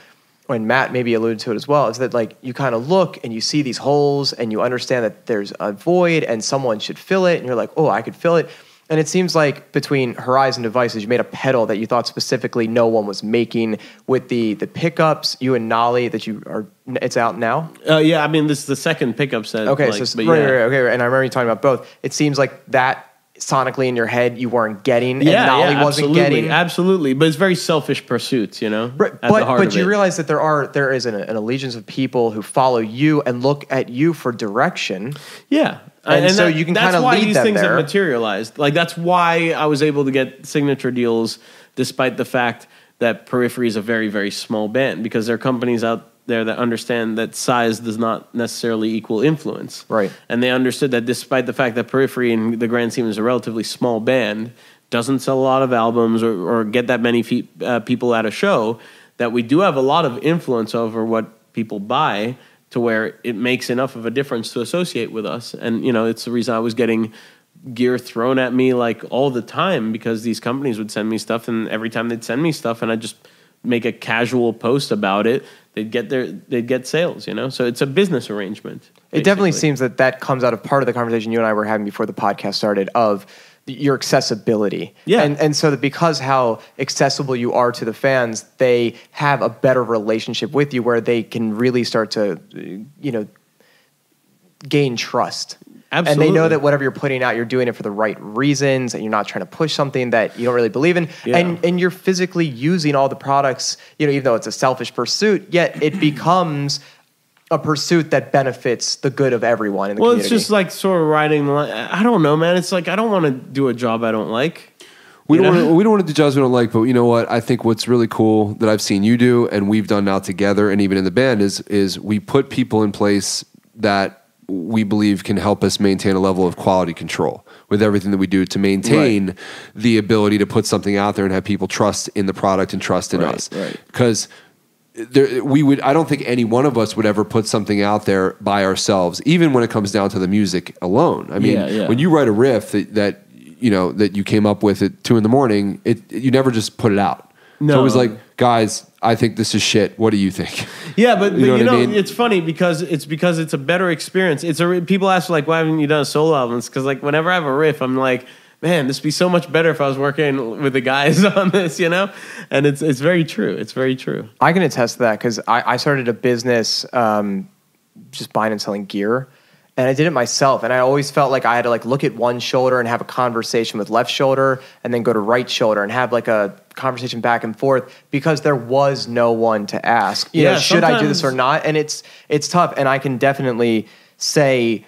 and Matt maybe alluded to it as well, is that you kind of look and you see these holes and you understand that there's a void and someone should fill it, and you're like, oh, I could fill it. And it seems like between Horizon Devices, you made a pedal that you thought specifically no one was making, with the pickups, you and Nolly, it's out now? Yeah, I mean, this is the second pickup set. Okay, okay, and I remember you talking about both. It seems like that sonically in your head you weren't getting, and Nolly wasn't getting. Absolutely, but it's very selfish pursuits, But you realize that there is an allegiance of people who follow you and look at you for direction. Yeah. And so you can kind of lead them there. That's why these things have materialized. That's why I was able to get signature deals despite the fact that Periphery is a very, very small band, because there are companies out there that understand that size does not necessarily equal influence. Right. And they understood that despite the fact that Periphery in the grand scheme is a relatively small band, doesn't sell a lot of albums or get that many people at a show, that we do have a lot of influence over what people buy, to where it makes enough of a difference to associate with us. And, it's the reason I was getting gear thrown at me all the time, because these companies would send me stuff, and every time they'd send me stuff and I'd just make a casual post about it, they'd get sales, So it's a business arrangement. Basically. It definitely seems that comes out of part of the conversation you and I were having before the podcast started of your accessibility. Yeah. And so that because how accessible you are to the fans, they have a better relationship with you where they can really start to, gain trust. Absolutely. And they know that whatever you're putting out, you're doing it for the right reasons, and you're not trying to push something that you don't really believe in. Yeah. And you're physically using all the products, even though it's a selfish pursuit, yet it becomes a pursuit that benefits the good of everyone in the community. Well, it's just sort of riding the line. I don't know, man. It's I don't want to do a job I don't like. We don't want to do jobs we don't like, but you know what? I think what's really cool that I've seen you do, and we've done now together, and even in the band, is we put people in place that we believe can help us maintain a level of quality control with everything that we do to maintain the ability to put something out there and have people trust in the product and trust in us. Because I don't think any one of us would ever put something out there by ourselves, even when it comes down to the music alone. I mean, when you write a riff that you came up with at 2 a.m, you never just put it out. No. So it was like, guys, I think this is shit. What do you think? Yeah, but you know I mean? It's funny because it's a better experience. People ask why haven't you done a solo album? It's because whenever I have a riff, I'm like, man, this would be so much better if I was working with the guys on this, And it's very true. It's very true. I can attest to that because I started a business just buying and selling gear. And I did it myself, and I always felt like I had to look at one shoulder and have a conversation with left shoulder, and then go to right shoulder and have a conversation back and forth, because there was no one to ask. Should I do this or not? And it's tough, and I can definitely say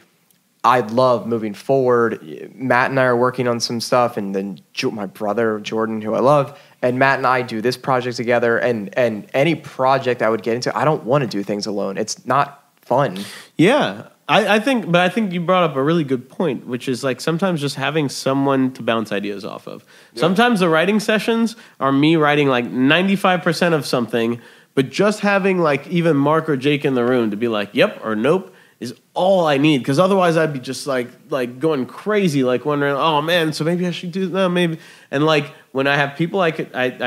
I'd love moving forward. Matt and I are working on some stuff, and then my brother Jordan, who I love, and Matt and I do this project together. And any project I would get into, I don't want to do things alone. It's not fun. Yeah. I think you brought up a really good point, which is like sometimes just having someone to bounce ideas off of. Yeah. Sometimes the writing sessions are me writing like 95% of something, but just having like even Mark or Jake in the room to be like, yep or nope is all I need. Because otherwise I'd be just like going crazy, like wondering, oh man, so maybe I should do that, maybe. And like when I have people I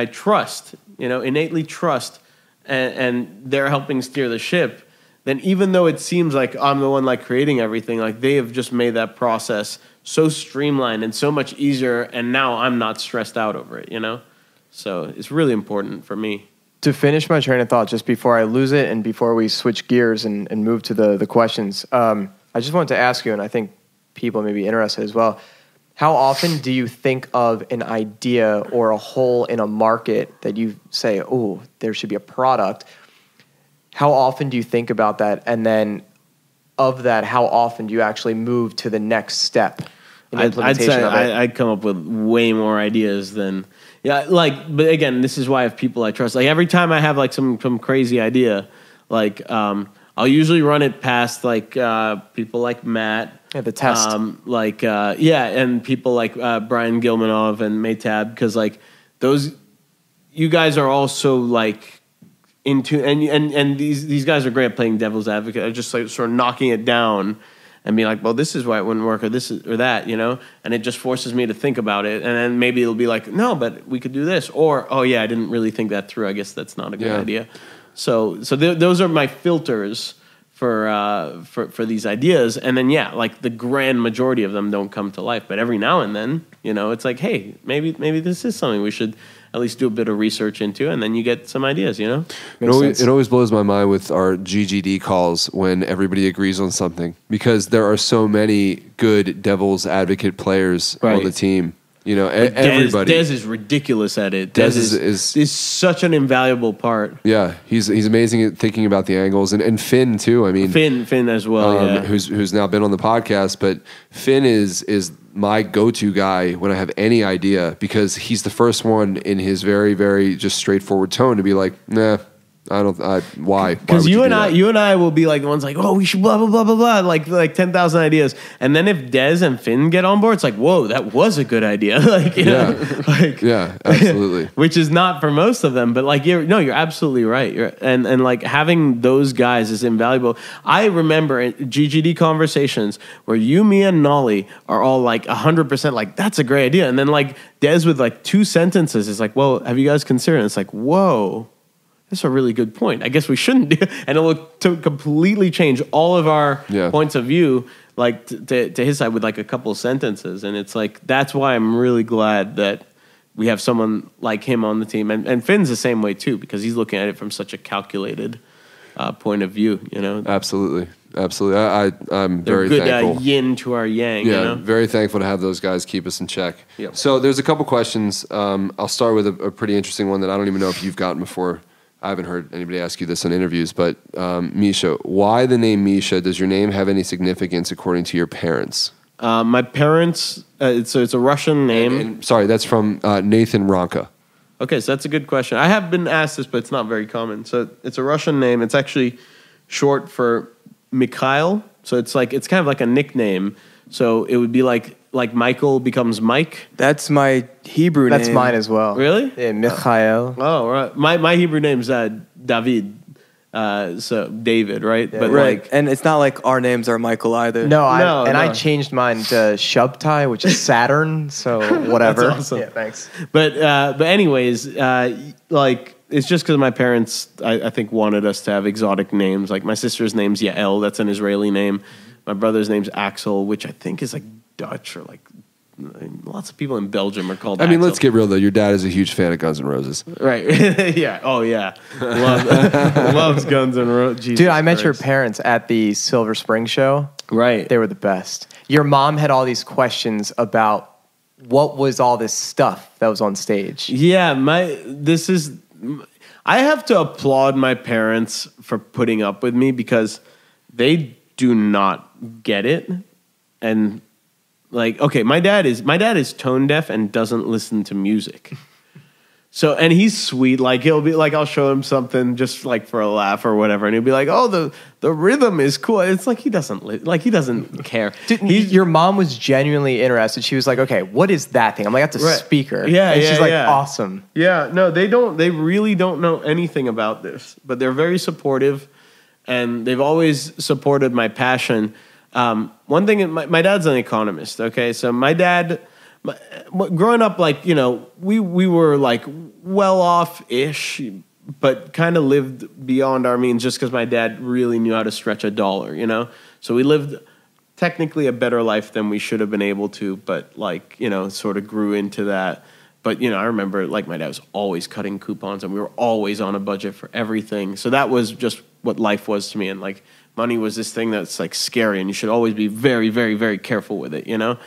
trust, innately trust, and they're helping steer the ship, then even though it seems like I'm the one like creating everything, like they have just made that process so streamlined and so much easier, and now I'm not stressed out over it, So it's really important for me. To finish my train of thought, just before I lose it and before we switch gears and move to the questions, I just wanted to ask you, and I think people may be interested as well, how often do you think of an idea or a hole in a market that you say, oh, there should be a product? How often do you think about that? And then of that, how often do you actually move to the next step in implementation of it? I'd come up with way more ideas than... Yeah, but again, this is why I have people I trust. Like every time I have like some crazy idea, like I'll usually run it past like people like Matt. Yeah, the test. And people like Brian Gilmanov and Maytab, because like those, you guys are also like into, and these guys are great at playing devil's advocate. I just like sort of knocking it down and being like, well, this is why it wouldn't work, or this is, or that, and it just forces me to think about it. And then maybe it'll be like, no, but we could do this, or, oh yeah, I didn't really think that through. I guess that's not a good idea. So those are my filters for these ideas. And then, like the grand majority of them don't come to life, but every now and then, it's like, hey, maybe this is something we should at least do a bit of research into, and then you get some ideas, It always blows my mind with our GGD calls when everybody agrees on something, because there are so many good devil's advocate players on the team. Everybody. Dez is ridiculous at it. Dez is such an invaluable part. Yeah, he's amazing at thinking about the angles, and Finn too. I mean, Finn as well, who's now been on the podcast. But Finn is my go-to guy when I have any idea, because he's the first one in his very, very just straightforward tone to be like, nah, why? Because you and I will be like the ones like, oh, we should blah blah blah blah blah, like 10,000 ideas, and then if Dez and Finn get on board, it's like, whoa, that was a good idea, yeah, absolutely. Which is not for most of them, but like you're absolutely right. And like having those guys is invaluable. I remember GGD conversations where you, me, and Nolly are all like 100% like, that's a great idea, and then like Dez with like 2 sentences is like, well, have you guys considered? And it's like, whoa. That's a really good point. I guess we shouldn't do, and it will completely change all of our points of view, like to his side with like a couple of sentences. And it's like, that's why I'm really glad that we have someone like him on the team. And Finn's the same way too, because he's looking at it from such a calculated point of view. Absolutely. I'm They're very good, thankful. Yin to our yang. Yeah, very thankful to have those guys keep us in check. Yep. So there's a couple questions. I'll start with a pretty interesting one that I don't even know if you've gotten before. I haven't heard anybody ask you this in interviews, but Misha, why the name Misha? Does your name have any significance according to your parents? My parents, it's a Russian name. And sorry, that's from Nathan Ronka. Okay, so that's a good question. I have been asked this, but it's not very common. So it's a Russian name. It's actually short for Mikhail. So it's kind of like a nickname. So it would be like Michael becomes Mike. That's my Hebrew name. That's mine as well. Really? Yeah, Mikhail. Oh, right. My Hebrew name's David. So David, right? Yeah. But Right. And it's not like our names are Michael either. I changed mine to Shubtai, which is Saturn. So whatever. That's awesome. Yeah, thanks. But anyways, it's just because my parents, I think, wanted us to have exotic names. Like my sister's name's Yael. That's an Israeli name. My brother's name's Axel, which I think is like Dutch, or like lots of people in Belgium are called Axel. Let's get real though. Your dad is a huge fan of Guns N' Roses. Right. Yeah. Oh, yeah. Loves Guns N' Roses. Dude, I met your parents at the Silver Spring show. Right. They were the best. Your mom had all these questions about what was all this stuff that was on stage. Yeah. I have to applaud my parents for putting up with me, because they do not get it. And like, okay, my dad is tone deaf and doesn't listen to music. So, and he's sweet. Like, he'll be like, I'll show him something just like for a laugh or whatever. And he'll be like, oh, the rhythm is cool. It's like, he doesn't care. Dude, your mom was genuinely interested. She was like, okay, what is that thing? I'm like, that's a speaker. Yeah. And she's like, yeah. awesome. Yeah. No, they really don't know anything about this, but they're very supportive and they've always supported my passion. One thing, my dad's an economist. Okay. So my dad, growing up, like, you know, we were like well off ish, but kind of lived beyond our means just because my dad really knew how to stretch a dollar, you know? So we lived technically a better life than we should have been able to, but like, you know, sort of grew into that. But, you know, I remember like my dad was always cutting coupons and we were always on a budget for everything. So that was just what life was to me. And like money was this thing that's like scary and you should always be very, very, very careful with it, you know?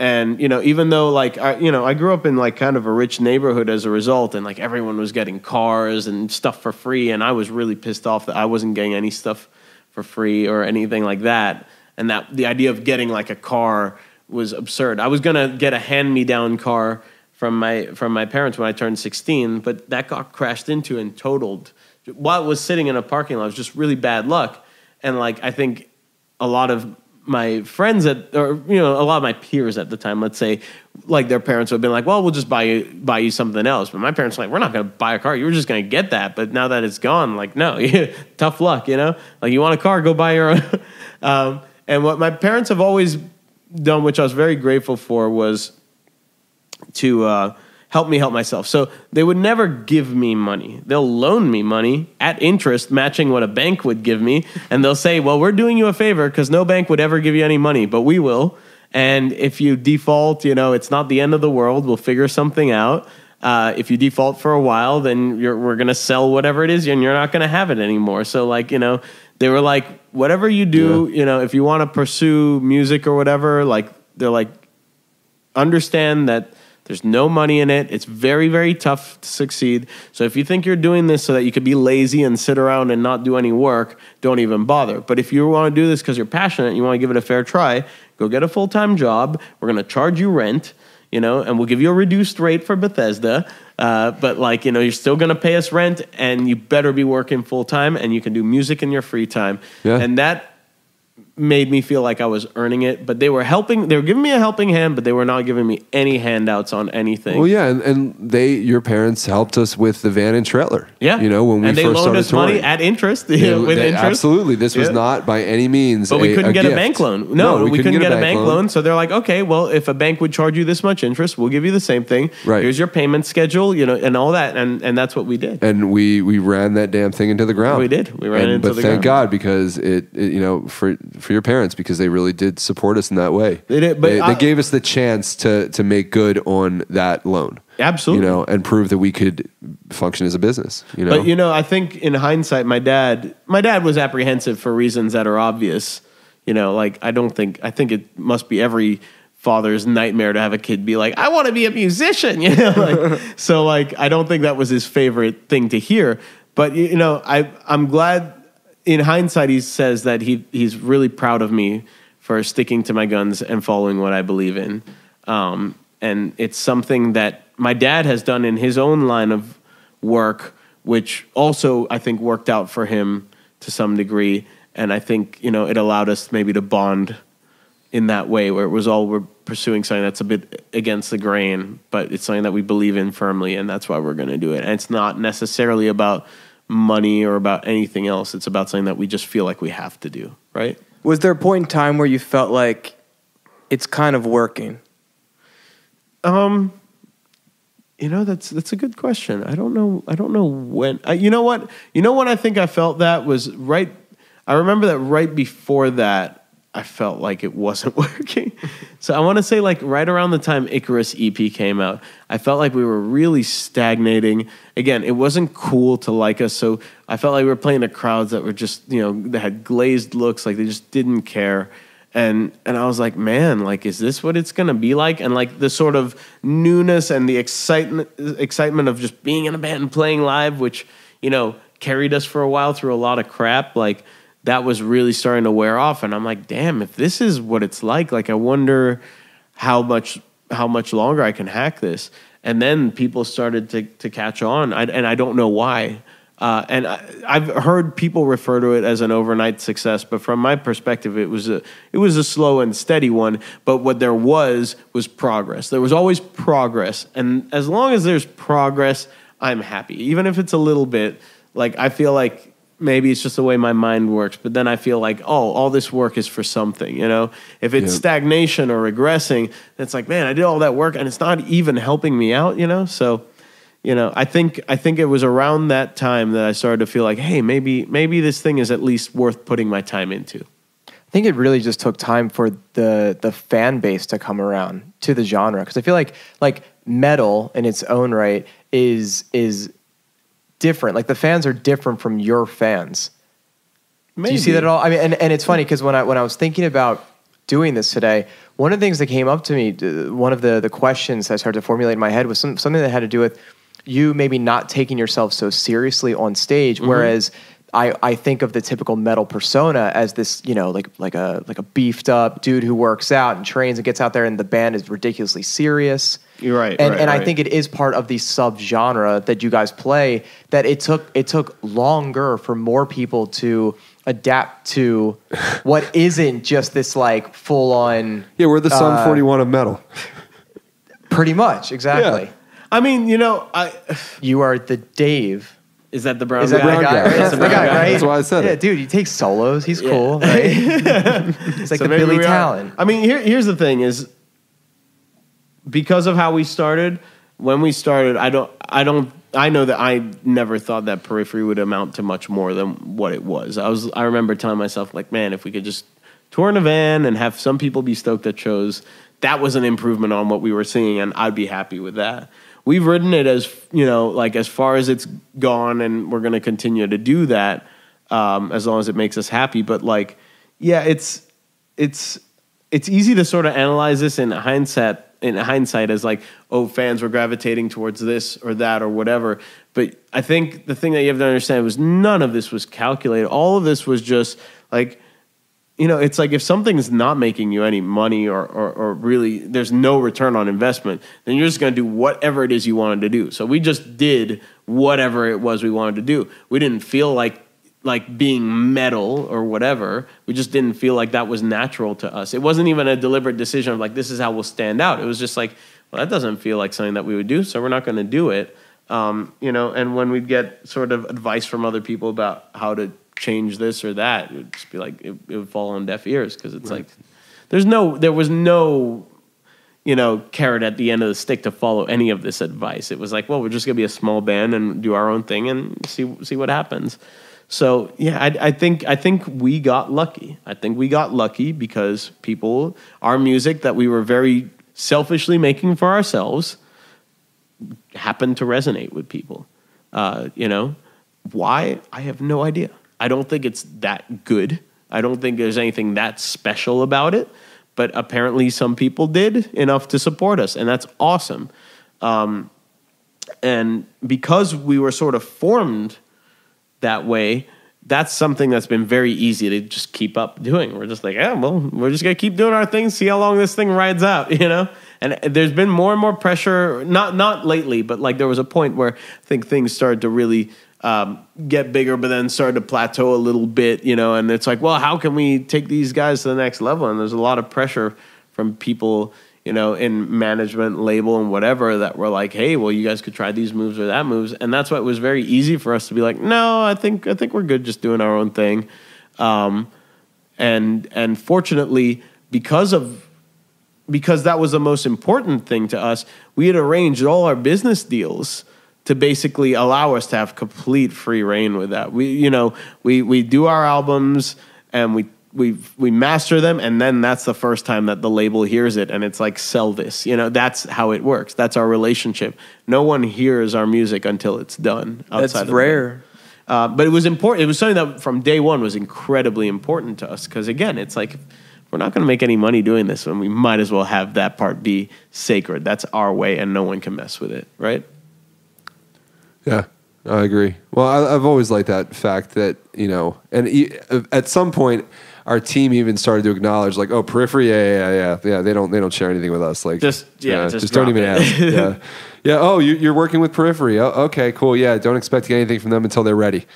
And, you know, even though, like, I grew up in, like, kind of a rich neighborhood as a result, and, like, everyone was getting cars and stuff for free, and I was really pissed off that I wasn't getting any stuff for free or anything like that. And that the idea of getting, like, a car was absurd. I was going to get a hand-me-down car from my parents when I turned 16, but that got crashed into and totaled. While it was sitting in a parking lot, it was just really bad luck. And, like, I think a lot of my friends a lot of my peers at the time, let's say, like their parents would have been like, well, we'll just buy you something else. But my parents were like, we're not going to buy a car. You were just going to get that. But now that it's gone, like, no, tough luck, you know? Like, you want a car, go buy your own. And what my parents have always done, which I was very grateful for, was to help me help myself. So they would never give me money. They'll loan me money at interest, matching what a bank would give me. And they'll say, well, we're doing you a favor because no bank would ever give you any money, but we will. And if you default, you know, it's not the end of the world. We'll figure something out. If you default for a while, then we're going to sell whatever it is and you're not going to have it anymore. So, like, you know, they were like, whatever you do, you know, if you want to pursue music or whatever, like, they're like, understand that there's no money in it. It's very, very tough to succeed. So if you think you're doing this so that you could be lazy and sit around and not do any work, don't even bother. But if you want to do this because you're passionate and you want to give it a fair try, go get a full-time job. We're going to charge you rent, you know, and we'll give you a reduced rate for Bethesda. But, like, you know, you're still going to pay us rent and you better be working full-time and you can do music in your free time. Yeah. And that made me feel like I was earning it, but they were giving me a helping hand, but they were not giving me any handouts on anything. Well, yeah, and your parents helped us with the van and trailer. Yeah, you know, when we first started touring. And they loaned us money at interest, with interest. Absolutely, this was not by any means. But we couldn't get gift. A bank loan. No, we couldn't get a bank loan. So they're like, okay, well, if a bank would charge you this much interest, we'll give you the same thing. Right. Here's your payment schedule, you know, and all that, and that's what we did. And we ran that damn thing into the ground. We did. We ran into the ground. But thank God, because it you know, for your parents, because they really did support us in that way. They did, but they gave us the chance to make good on that loan. Absolutely. You know, and prove that we could function as a business, you know. But, you know, I think in hindsight, my dad was apprehensive for reasons that are obvious. You know, like, I think it must be every father's nightmare to have a kid be like, I want to be a musician, you know? Like, so, like, I don't think that was his favorite thing to hear. But, you know, I'm glad in hindsight he says that he's really proud of me for sticking to my guns and following what I believe in. And it's something that my dad has done in his own line of work, which also I think worked out for him to some degree. And I think, you know, it allowed us maybe to bond in that way where it was all we're pursuing something that's a bit against the grain, but it's something that we believe in firmly, and that's why we're going to do it. And it's not necessarily about money or about anything else. It's about something that we just feel like we have to do, right? Was there a point in time where you felt like it's kind of working? You know, that's a good question. I don't know when. You know what? You know when I think I felt that was right. I remember that right before that, I felt like it wasn't working. So I want to say, like, right around the time Icarus EP came out, I felt like we were really stagnating. Again, it wasn't cool to like us, so I felt like we were playing to crowds that were just, you know, that had glazed looks, like they just didn't care. And I was like, man, like, is this what it's going to be like? And, like, the sort of newness and the excitement of just being in a band and playing live, which, you know, carried us for a while through a lot of crap, like, that was really starting to wear off. And I'm like, damn, if this is what it's like I wonder how much longer I can hack this. And then people started to catch on, and I don't know why. And I've heard people refer to it as an overnight success, but from my perspective, it was a slow and steady one. But what there was progress. There was always progress, and as long as there's progress, I'm happy, even if it's a little bit. Like, I feel like maybe it's just the way my mind works, but then I feel like, oh, all this work is for something, you know? If it's stagnation or regressing, it's like, man, I did all that work and it's not even helping me out, you know? So, you know, I think it was around that time that I started to feel like, hey, maybe this thing is at least worth putting my time into. I think it really just took time for the fan base to come around to the genre, because I feel like metal in its own right is different. Like, the fans are different from your fans. Maybe. Do you see that at all? I mean, and it's funny because when I was thinking about doing this today, one of the things that came up to me, one of the questions I started to formulate in my head was something that had to do with you maybe not taking yourself so seriously on stage, whereas I think of the typical metal persona as this, you know, like a beefed up dude who works out and trains and gets out there, and the band is ridiculously serious. You're right. And I think it is part of the subgenre that you guys play, that it took longer for more people to adapt to what isn't just this like full on. Yeah, we're the Sum 41 of metal. Pretty much, exactly. Yeah. I mean, you know, you are the Dave. Is that the brown Is that guy? the guy? That's the guy, right? That's why I said it. Yeah, it. dude, he takes solos. He's cool, right? He's like So the maybe Billy we are. Talent. I mean, here's the thing is, because of how we started, when we started, I know that I never thought that Periphery would amount to much more than what it was. I remember telling myself, like, man, if we could just tour in a van and have some people be stoked at shows, that was an improvement on what we were seeing, and I'd be happy with that. We've ridden it as, you know, like as far as it's gone, and we're going to continue to do that as long as it makes us happy. But like, yeah, it's easy to sort of analyze this in hindsight as like, oh, fans were gravitating towards this or that or whatever. But I think the thing that you have to understand was none of this was calculated. All of this was just like, you know, it's like if something's not making you any money or really there's no return on investment, then you're just going to do whatever it is you wanted to do. So we just did whatever it was we wanted to do. We didn't feel like being metal or whatever. We just didn't feel like that was natural to us. It wasn't even a deliberate decision of like, this is how we'll stand out. It was just like, well, that doesn't feel like something that we would do, so we're not going to do it. You know, and when we'd get sort of advice from other people about how to change this or that, it would just be like it would fall on deaf ears, because it's like there was no you know, carrot at the end of the stick to follow any of this advice. It was like, well, we're just gonna be a small band and do our own thing and see what happens. So yeah, I think we got lucky. I think we got lucky because our music that we were very selfishly making for ourselves happened to resonate with people. You know, why? I have no idea. I don't think it's that good. I don't think there's anything that special about it, but apparently some people did enough to support us, and that's awesome. And because we were sort of formed that way, that's something that's been very easy to just keep up doing. We're just like, yeah, well, we're just going to keep doing our thing, see how long this thing rides out, you know? And there's been more and more pressure, not lately, but like there was a point where I think things started to really get bigger, but then started to plateau a little bit, you know? And it's like, well, how can we take these guys to the next level? And there's a lot of pressure from people, you know, in management, label, and whatever, that were like, hey, well, you guys could try these moves or that moves. And that's why it was very easy for us to be like, no, I think we're good just doing our own thing. And fortunately, because that was the most important thing to us, we had arranged all our business deals to basically allow us to have complete free reign with that. We do our albums and we master them, and then that's the first time that the label hears it, and it's like, sell this. You know, that's how it works. That's our relationship. No one hears our music until it's done. That's rare. But it was important. It was something that from day one was incredibly important to us, because again, it's like, we're not going to make any money doing this, and we might as well have that part be sacred. That's our way, and no one can mess with it, right? Yeah, I agree. Well, I've always liked that fact that, you know, and at some point, our team even started to acknowledge, like, oh, Periphery, yeah. They don't share anything with us. Like, just don't even ask. Yeah. Oh, you're working with Periphery. Oh, okay, cool. Yeah, don't expect to get anything from them until they're ready.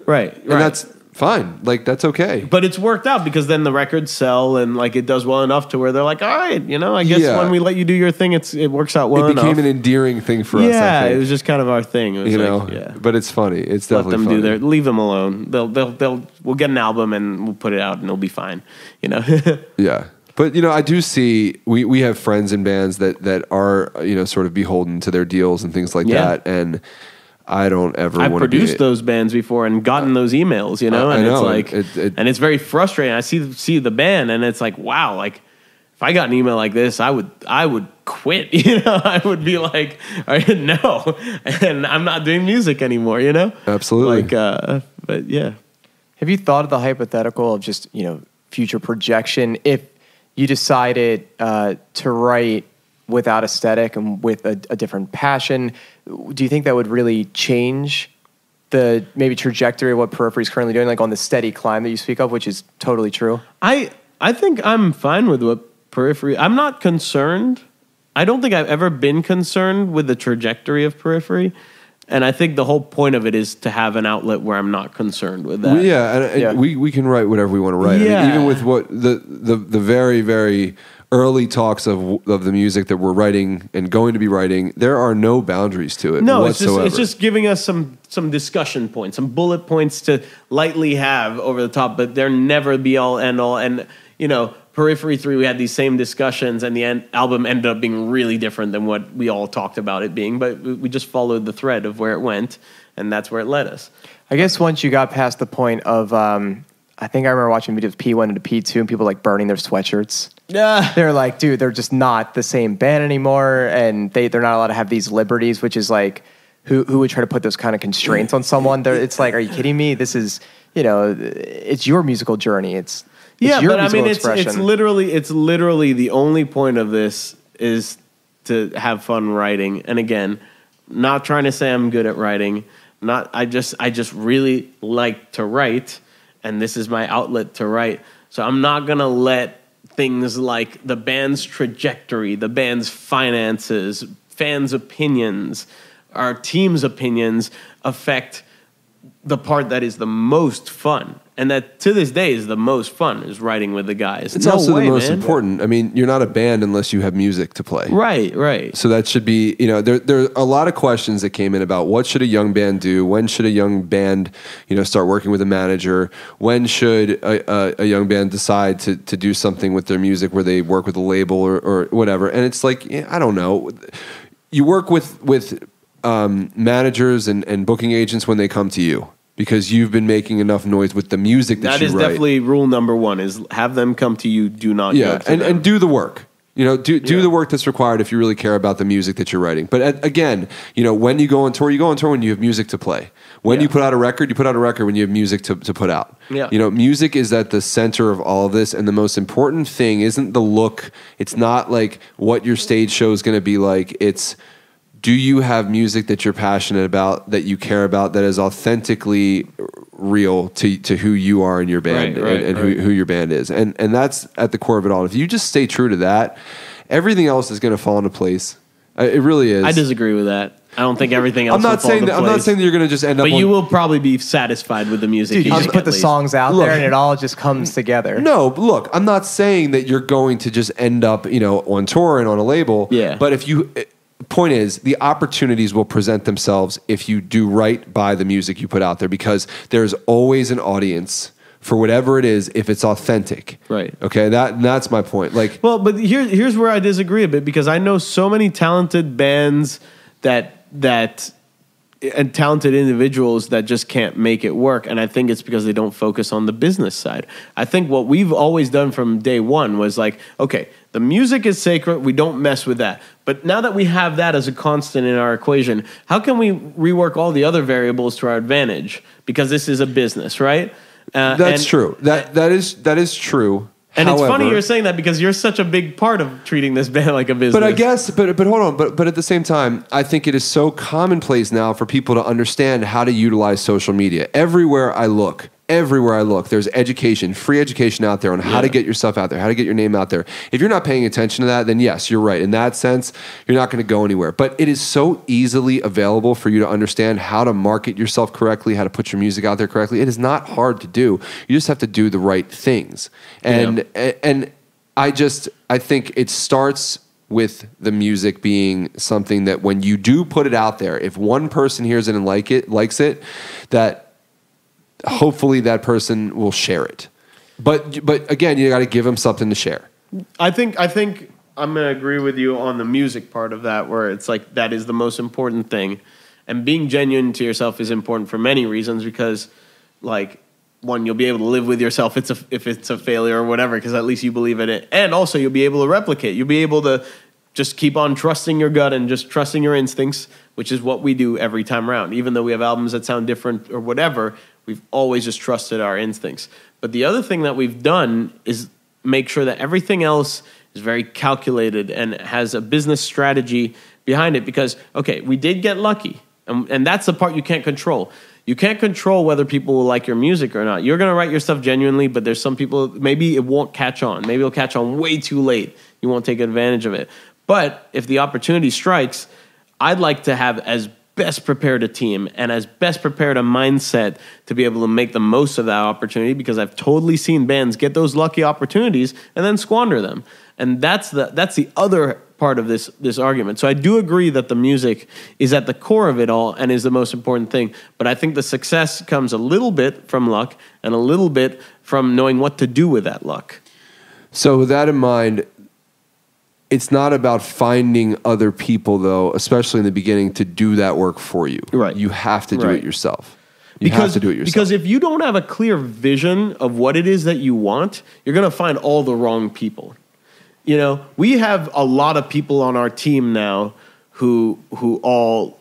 Right. And that's fine. Like, that's okay. But it's worked out because then the records sell and like it does well enough to where they're like, all right, I guess when we let you do your thing, it works out well enough. It became an endearing thing for us. Yeah, it was just kind of our thing. It was But it's funny. It's definitely let them funny. do leave them alone. We'll get an album and we'll put it out and it'll be fine. Yeah. But, I do see, we have friends in bands that are, sort of beholden to their deals and things like that. And I don't ever want to be... I've produced those bands before and gotten those emails, and I know. It's like... and it's very frustrating. I see the band and it's like, wow, like, if I got an email like this, I would quit, I would be like, no, and I'm not doing music anymore, Absolutely. Like, but yeah. Have you thought of the hypothetical of just, future projection if you decided to write without aesthetic and with a different passion? Do you think that would really change the maybe trajectory of what Periphery is currently doing, like on the steady climb that you speak of, which is totally true? I think I'm fine with what Periphery... I'm not concerned. I don't think I've ever been concerned with the trajectory of Periphery. And I think the whole point of it is to have an outlet where I'm not concerned with that. Well, and we can write whatever we want to write. Yeah. I mean, even with what the very, very early talks of the music that we're writing and going to be writing, there are no boundaries to it whatsoever. It's just giving us some discussion points, some bullet points to lightly have over the top, but they're never be all end all. And, Periphery 3, we had these same discussions, and the album ended up being really different than what we all talked about it being, but we just followed the thread of where it went, and that's where it led us. I guess once you got past the point of, I think I remember watching videos of P1 into P2, and people like burning their sweatshirts. Yeah, they're like, dude, they're just not the same band anymore, and they're not allowed to have these liberties, which is like, who would try to put those kind of constraints on someone? It's like, are you kidding me? This is, it's your musical journey. It's your musical expression. It's literally the only point of this is to have fun writing. And again, not trying to say I'm good at writing. I just really like to write, and this is my outlet to write. So I'm not gonna let things like the band's trajectory, the band's finances, fans' opinions, our team's opinions affect the part that is the most fun. And that to this day is the most fun, is writing with the guys. It's also the most important. I mean, you're not a band unless you have music to play. Right. So that should be, there are a lot of questions that came in about what should a young band do? When should a young band, start working with a manager? When should a young band decide to do something with their music where they work with a label or whatever? And it's like, I don't know. You work with managers and booking agents when they come to you, because you've been making enough noise with the music that you write. That is definitely rule number one, is have them come to you, do not go to them. And do the work. Do the work that's required if you really care about the music that you're writing. But again, when you go on tour when you have music to play. When you put out a record, you put out a record when you have music to put out. Yeah. Music is at the center of all of this, and the most important thing isn't the look. It's not like what your stage show is going to be like. It's, do you have music that you're passionate about, that you care about, that is authentically real to who you are in your band and who your band is? And that's at the core of it all. If you just stay true to that, everything else is going to fall into place. It really is. I disagree with that. I don't think everything else I'm not saying that you're going to just end up... But you will probably be satisfied with the music. Dude, you just put the songs out there and it all just comes together. No, look, I'm not saying that you're going to just end up, on tour and on a label. Yeah. But if you... Point is, the opportunities will present themselves if you do right by the music you put out there, because there's always an audience for whatever it is if it's authentic. Right. Okay, that's my point. But here's where I disagree a bit, because I know so many talented bands and talented individuals that just can't make it work, and I think it's because they don't focus on the business side. I think what we've always done from day one was like, okay, the music is sacred, we don't mess with that. But now that we have that as a constant in our equation, how can we rework all the other variables to our advantage? Because this is a business, right? That's true. That is true. And However, it's funny you're saying that, because you're such a big part of treating this band like a business. But I guess, but hold on. But at the same time, I think it is so commonplace now for people to understand how to utilize social media. Everywhere I look, everywhere I look, there's education, free education out there on how to get yourself out there, how to get your name out there. If you're not paying attention to that, then yes, you're right. In that sense, you're not going to go anywhere. But it is so easily available for you to understand how to market yourself correctly, how to put your music out there correctly. It is not hard to do. You just have to do the right things. And I think it starts with the music being something that when you do put it out there, if one person hears it and likes it, that hopefully that person will share it. But again, you got to give them something to share. I think I'm going to agree with you on the music part of that, where it's like that is the most important thing. And being genuine to yourself is important for many reasons, because like, one, you'll be able to live with yourself if it's a failure or whatever, because at least you believe in it. And also you'll be able to replicate. You'll be able to just keep on trusting your gut and just trusting your instincts, which is what we do every time around. Even though we have albums that sound different or whatever, we've always just trusted our instincts. But the other thing that we've done is make sure that everything else is very calculated and has a business strategy behind it. Because, okay, we did get lucky, and that's the part you can't control. You can't control whether people will like your music or not. You're going to write your stuff genuinely, but there's some people, maybe it won't catch on. Maybe it'll catch on way too late. You won't take advantage of it. But if the opportunity strikes, I'd like to have as best prepared a team and as best prepared a mindset to be able to make the most of that opportunity, because I've totally seen bands get those lucky opportunities and then squander them. And that's the other part of this argument. So I do agree that the music is at the core of it all and is the most important thing. But I think the success comes a little bit from luck and a little bit from knowing what to do with that luck. So with that in mind, it's not about finding other people, though, especially in the beginning, to do that work for you. Right. You have to do it yourself. Because if you don't have a clear vision of what it is that you want, you're going to find all the wrong people. You know, we have a lot of people on our team now who all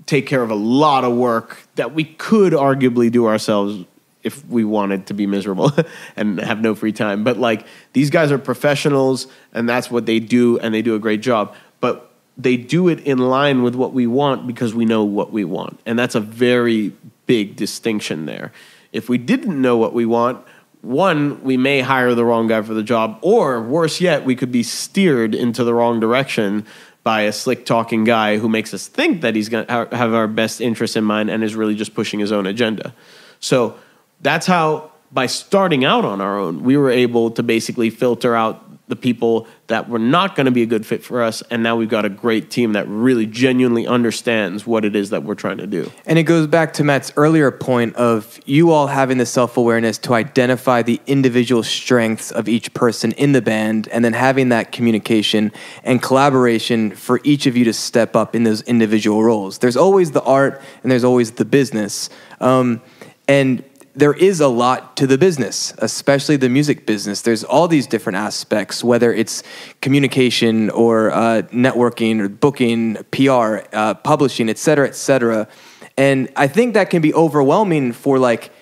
take care of a lot of work that we could arguably do ourselves if we wanted to be miserable and have no free time. But like, these guys are professionals and that's what they do, and they do a great job. But they do it in line with what we want because we know what we want. And that's a very big distinction there. If we didn't know what we want, one, we may hire the wrong guy for the job, or worse yet, we could be steered into the wrong direction by a slick-talking guy who makes us think that he's going to have our best interests in mind and is really just pushing his own agenda. So that's how, by starting out on our own, we were able to basically filter out the people that were not going to be a good fit for us, and now we've got a great team that really genuinely understands what it is that we're trying to do. And it goes back to Matt's earlier point of you all having the self-awareness to identify the individual strengths of each person in the band, and then having that communication and collaboration for each of you to step up in those individual roles. There's always the art and there's always the business. And there is a lot to the business, especially the music business. There's all these different aspects, whether it's communication or networking or booking, PR, publishing, et cetera, And I think that can be overwhelming for like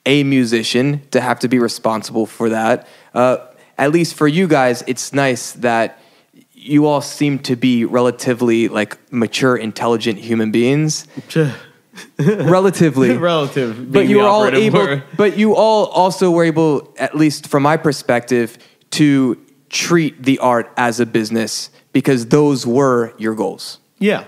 a musician to have to be responsible for that. At least for you guys, it's nice that you all seem to be relatively like mature, intelligent human beings. Relatively, but you all also were able, at least from my perspective, to treat the art as a business because those were your goals. Yeah,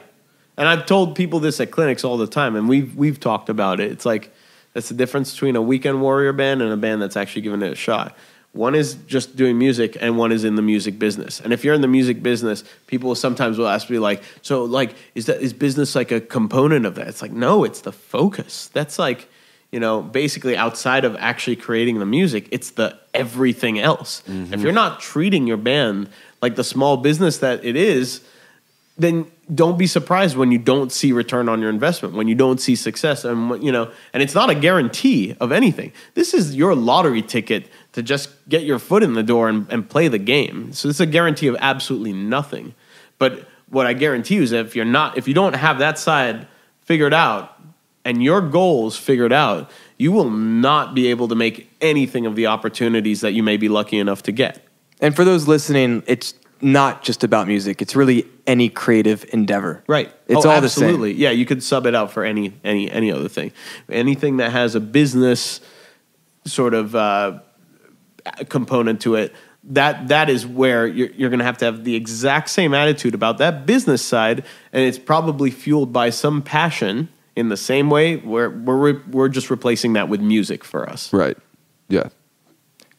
and I've told people this at clinics all the time, and we've talked about it. It's like that's the difference between a weekend warrior band and a band that's actually giving it a shot. One is just doing music, and one is in the music business. And if you're in the music business, people sometimes will ask me, like, so, like, is business like a component of that? It's like, no, it's the focus. That's like, you know, basically outside of actually creating the music, it's the everything else. Mm-hmm. If you're not treating your band like the small business that it is, then don't be surprised when you don't see return on your investment, when you don't see success, and you know, and it's not a guarantee of anything. This is your lottery ticket to just get your foot in the door and play the game. So it's a guarantee of absolutely nothing. But what I guarantee you is that if you don't have that side figured out and your goals figured out, you will not be able to make anything of the opportunities that you may be lucky enough to get. And for those listening, it's not just about music. It's really any creative endeavor. Right. It's all absolutely. the same. Yeah, you could sub it out for any other thing. Anything that has a business sort of component to it, that is where you're going to have the exact same attitude about that business side, and it's probably fueled by some passion in the same way where we're just replacing that with music for us. Right. Yeah.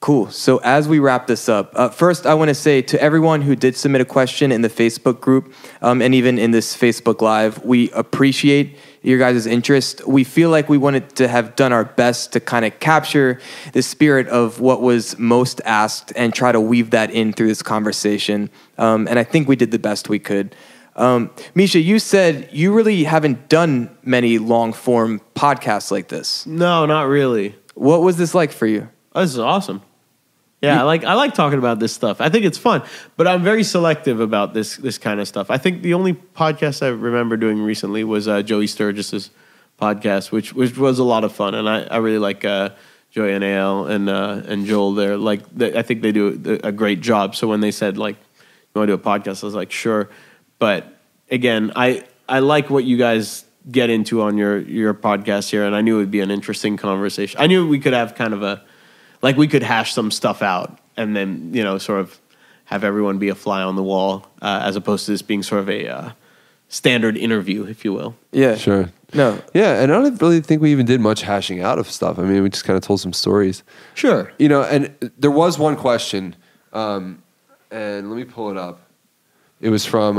Cool. So as we wrap this up, first I want to say to everyone who did submit a question in the Facebook group and even in this Facebook Live, we appreciate your guys' interest. We feel like we wanted to have done our best to kind of capture the spirit of what was most asked and try to weave that in through this conversation. And I think we did the best we could. Misha, you said you really haven't done many long-form podcasts like this. No, not really. What was this like for you? Oh, this is awesome. Yeah, I like talking about this stuff. I think it's fun, but I'm very selective about this kind of stuff. I think the only podcast I remember doing recently was Joey Sturgis's podcast, which was a lot of fun, and I really like Joey and Al and Joel there. I think they do a great job. So when they said you want to do a podcast, I was like, sure. But again, I like what you guys get into on your podcast here, and I knew it would be an interesting conversation. I knew we could have kind of we could hash some stuff out and then, sort of have everyone be a fly on the wall as opposed to this being sort of a standard interview, if you will. Yeah. Sure. No. Yeah, and I don't really think we even did much hashing out of stuff. I mean, we just kind of told some stories. Sure. And there was one question, and let me pull it up. It was from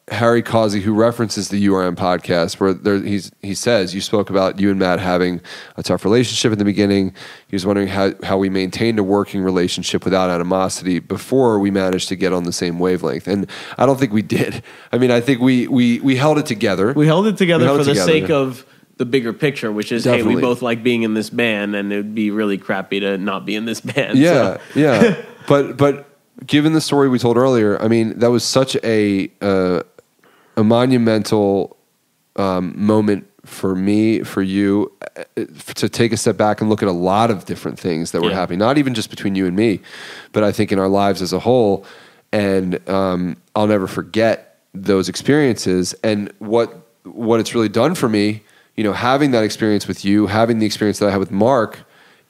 Harry Causey, who references the URM podcast, where he says, you spoke about you and Matt having a tough relationship in the beginning. He was wondering how we maintained a working relationship without animosity before we managed to get on the same wavelength. And I don't think we did. I mean, I think we held it together. We held it together for the sake of the bigger picture, which is, Definitely. Hey, we both like being in this band, and it would be really crappy to not be in this band. Yeah, so. yeah. But given the story we told earlier, I mean, that was such a monumental moment for me, for you, to take a step back and look at a lot of different things that were happening, not even just between you and me, but I think in our lives as a whole. And I'll never forget those experiences and what it's really done for me, having that experience with you, having the experience that I had with Mark.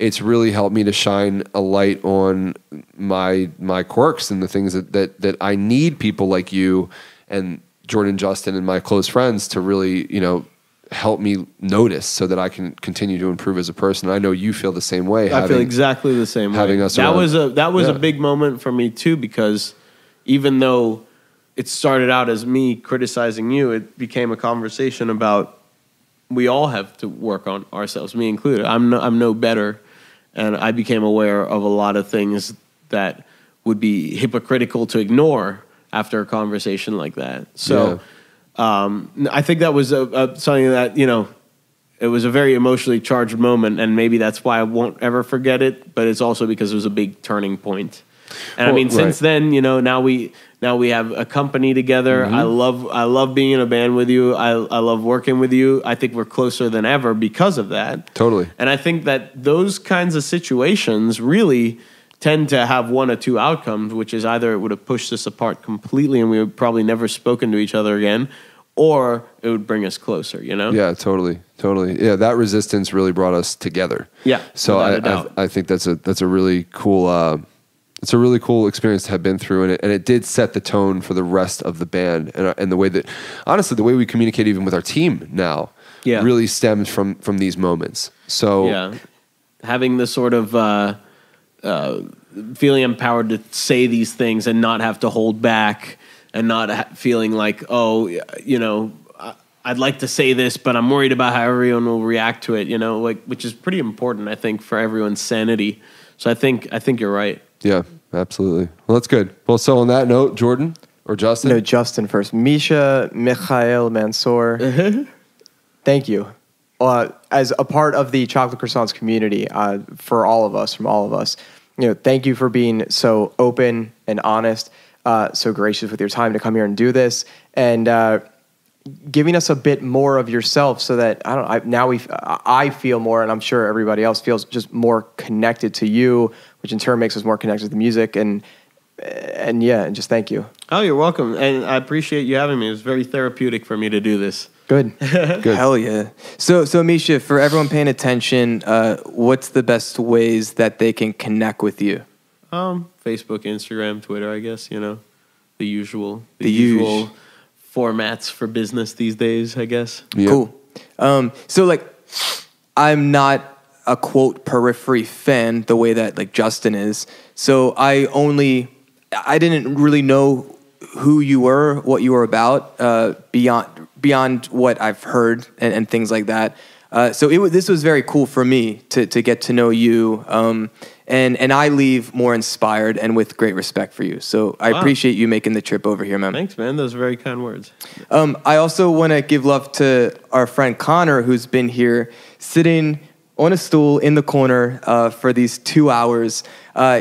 It's really helped me to shine a light on my quirks and the things that I need people like you and Jordan, Justin, and my close friends to really, help me notice so that I can continue to improve as a person. I know you feel the same way. I feel exactly the same way. Having us that around. was a big moment for me too, because even though it started out as me criticizing you, it became a conversation about we all have to work on ourselves, me included. I'm no better, and I became aware of a lot of things that would be hypocritical to ignore after a conversation like that. So I think that was something that, it was a very emotionally charged moment, and maybe that's why I won't ever forget it, but it's also because it was a big turning point. And since then, now we have a company together. Mm-hmm. I love being in a band with you. I love working with you. I think we're closer than ever because of that. Totally. And I think that those kinds of situations really tend to have one or two outcomes, which is either it would have pushed us apart completely and we would probably never spoken to each other again, or it would bring us closer, Yeah, totally. Yeah, that resistance really brought us together. Yeah. So I think that's a really cool it's a really cool experience to have been through, and it did set the tone for the rest of the band, and the way that, honestly, the way we communicate even with our team now really stems from these moments. So having the sort of feeling empowered to say these things and not have to hold back, and not feeling like, I'd like to say this, but I'm worried about how everyone will react to it, which is pretty important, I think, for everyone's sanity. So I think you're right. Yeah, absolutely. Well, that's good. Well, so on that note, Jordan or Justin? No, Justin first. Misha Mansoor. Thank you. As a part of the Chocolate Croissants community, from all of us, thank you for being so open and honest, so gracious with your time to come here and do this, and giving us a bit more of yourself, so that I feel more, and I'm sure everybody else feels just more connected to you, which in turn makes us more connected to the music. And And just thank you. Oh, you're welcome. And I appreciate you having me. It was very therapeutic for me to do this. Good. Hell yeah. So Misha, for everyone paying attention, what's the best ways that they can connect with you? Facebook, Instagram, Twitter, I guess, the usual formats for business these days, I guess. Yeah. Cool. So like, I'm not a quote Periphery fan the way that like Justin is. So I didn't really know who you were, what you were about, beyond what I've heard and things like that. So this was very cool for me to get to know you. And I leave more inspired and with great respect for you. So I appreciate you making the trip over here, man. Thanks, man. Those are very kind words. I also want to give love to our friend Connor, who's been here sitting on a stool in the corner for these 2 hours.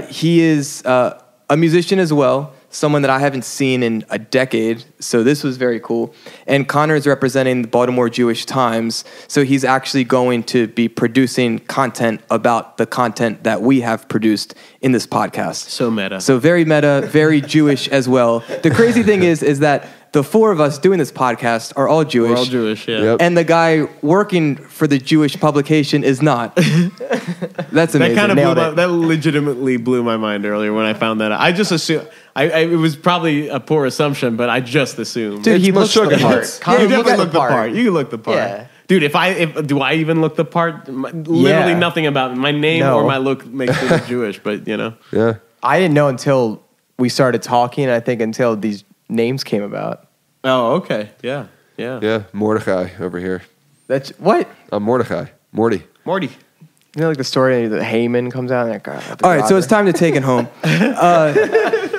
He is a musician as well, someone that I haven't seen in a decade, so this was very cool. And Connor is representing the Baltimore Jewish Times, so he's actually going to be producing content about the content that we have produced in this podcast. So meta. So very meta, very Jewish as well. The crazy thing is that the four of us doing this podcast are all Jewish. We're all Jewish, yeah. Yep. And the guy working for the Jewish publication is not. That's amazing. That legitimately blew my mind earlier when I found that out. I just assumed, it was probably a poor assumption, but I just assumed. Dude, he looks the part. You definitely look the part. You look the part. Yeah. Dude, do I even look the part? Literally nothing about my name or my look makes me look Jewish, but Yeah. I didn't know until we started talking, I think until these names came about. Oh, okay. Yeah. Yeah, Mordecai over here. That's what? I'm Mordecai. Morty. Morty. You know, like the story that Haman comes out and like, all right, so it's time to take it home.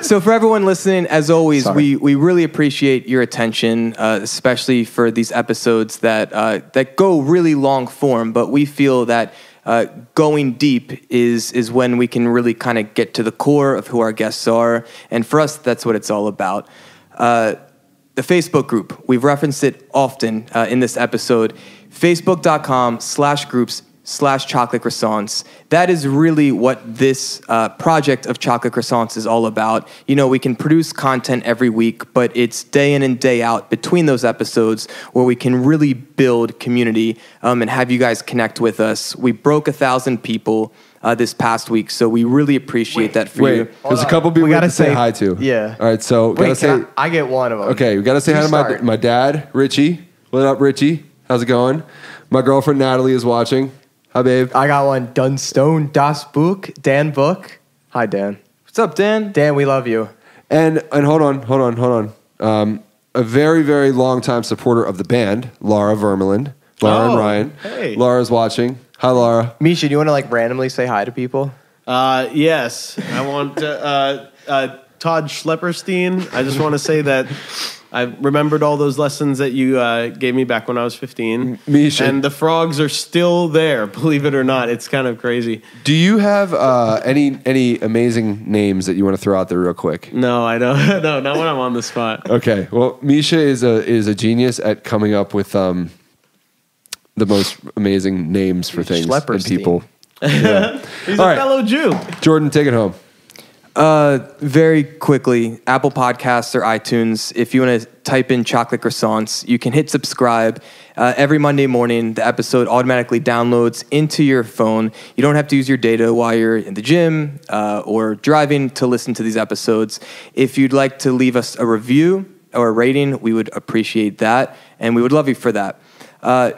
So for everyone listening, as always, we really appreciate your attention, especially for these episodes that go really long form. But we feel that going deep is when we can really kind of get to the core of who our guests are, and for us, that's what it's all about. The Facebook group, we've referenced it often in this episode, facebook.com/groups/chocolate croissants. That is really what this project of chocolate croissants is all about. We can produce content every week, but it's day in and day out between those episodes where we can really build community and have you guys connect with us. We broke 1,000 people this past week, so we really appreciate that for you. There's a couple people we got to say hi to. Yeah. All right, so gotta say. I get one of them. Okay, we got to say hi to my dad, Richie. What up, Richie? How's it going? My girlfriend Natalie is watching. Hi, babe. I got one. Dunstone Das Book. Dan Book. Hi, Dan. What's up, Dan? Dan, we love you. And hold on. A very, very long time supporter of the band, Laura Vermeulen. Laura and Ryan. Hey. Laura's watching. Hi, Laura. Misha, do you want to randomly say hi to people? Yes. I want Todd Schlepperstein. I just want to say that I remembered all those lessons that you gave me back when I was 15. Misha. And the frogs are still there, believe it or not. It's kind of crazy. Do you have any amazing names that you want to throw out there real quick? No, I don't. No, not when I'm on the spot. Okay. Well, Misha is a genius at coming up with the most amazing names for things and people. Yeah. He's All a right. fellow Jew. Jordan, take it home. Very quickly, Apple Podcasts or iTunes, if you want to type in chocolate croissants, you can hit subscribe. Every Monday morning, the episode automatically downloads into your phone. You don't have to use your data while you're in the gym or driving to listen to these episodes. If you'd like to leave us a review or a rating, we would appreciate that, and we would love you for that.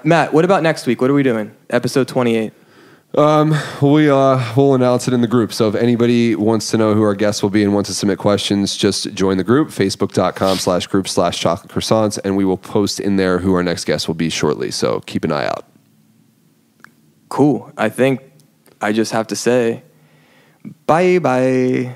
Matt, what about next week? What are we doing? Episode 28. We'll announce it in the group. So if anybody wants to know who our guests will be and wants to submit questions, just join the group, facebook.com/group/chocolate croissants, and we will post in there who our next guest will be shortly. So keep an eye out. Cool. I think I just have to say, bye-bye.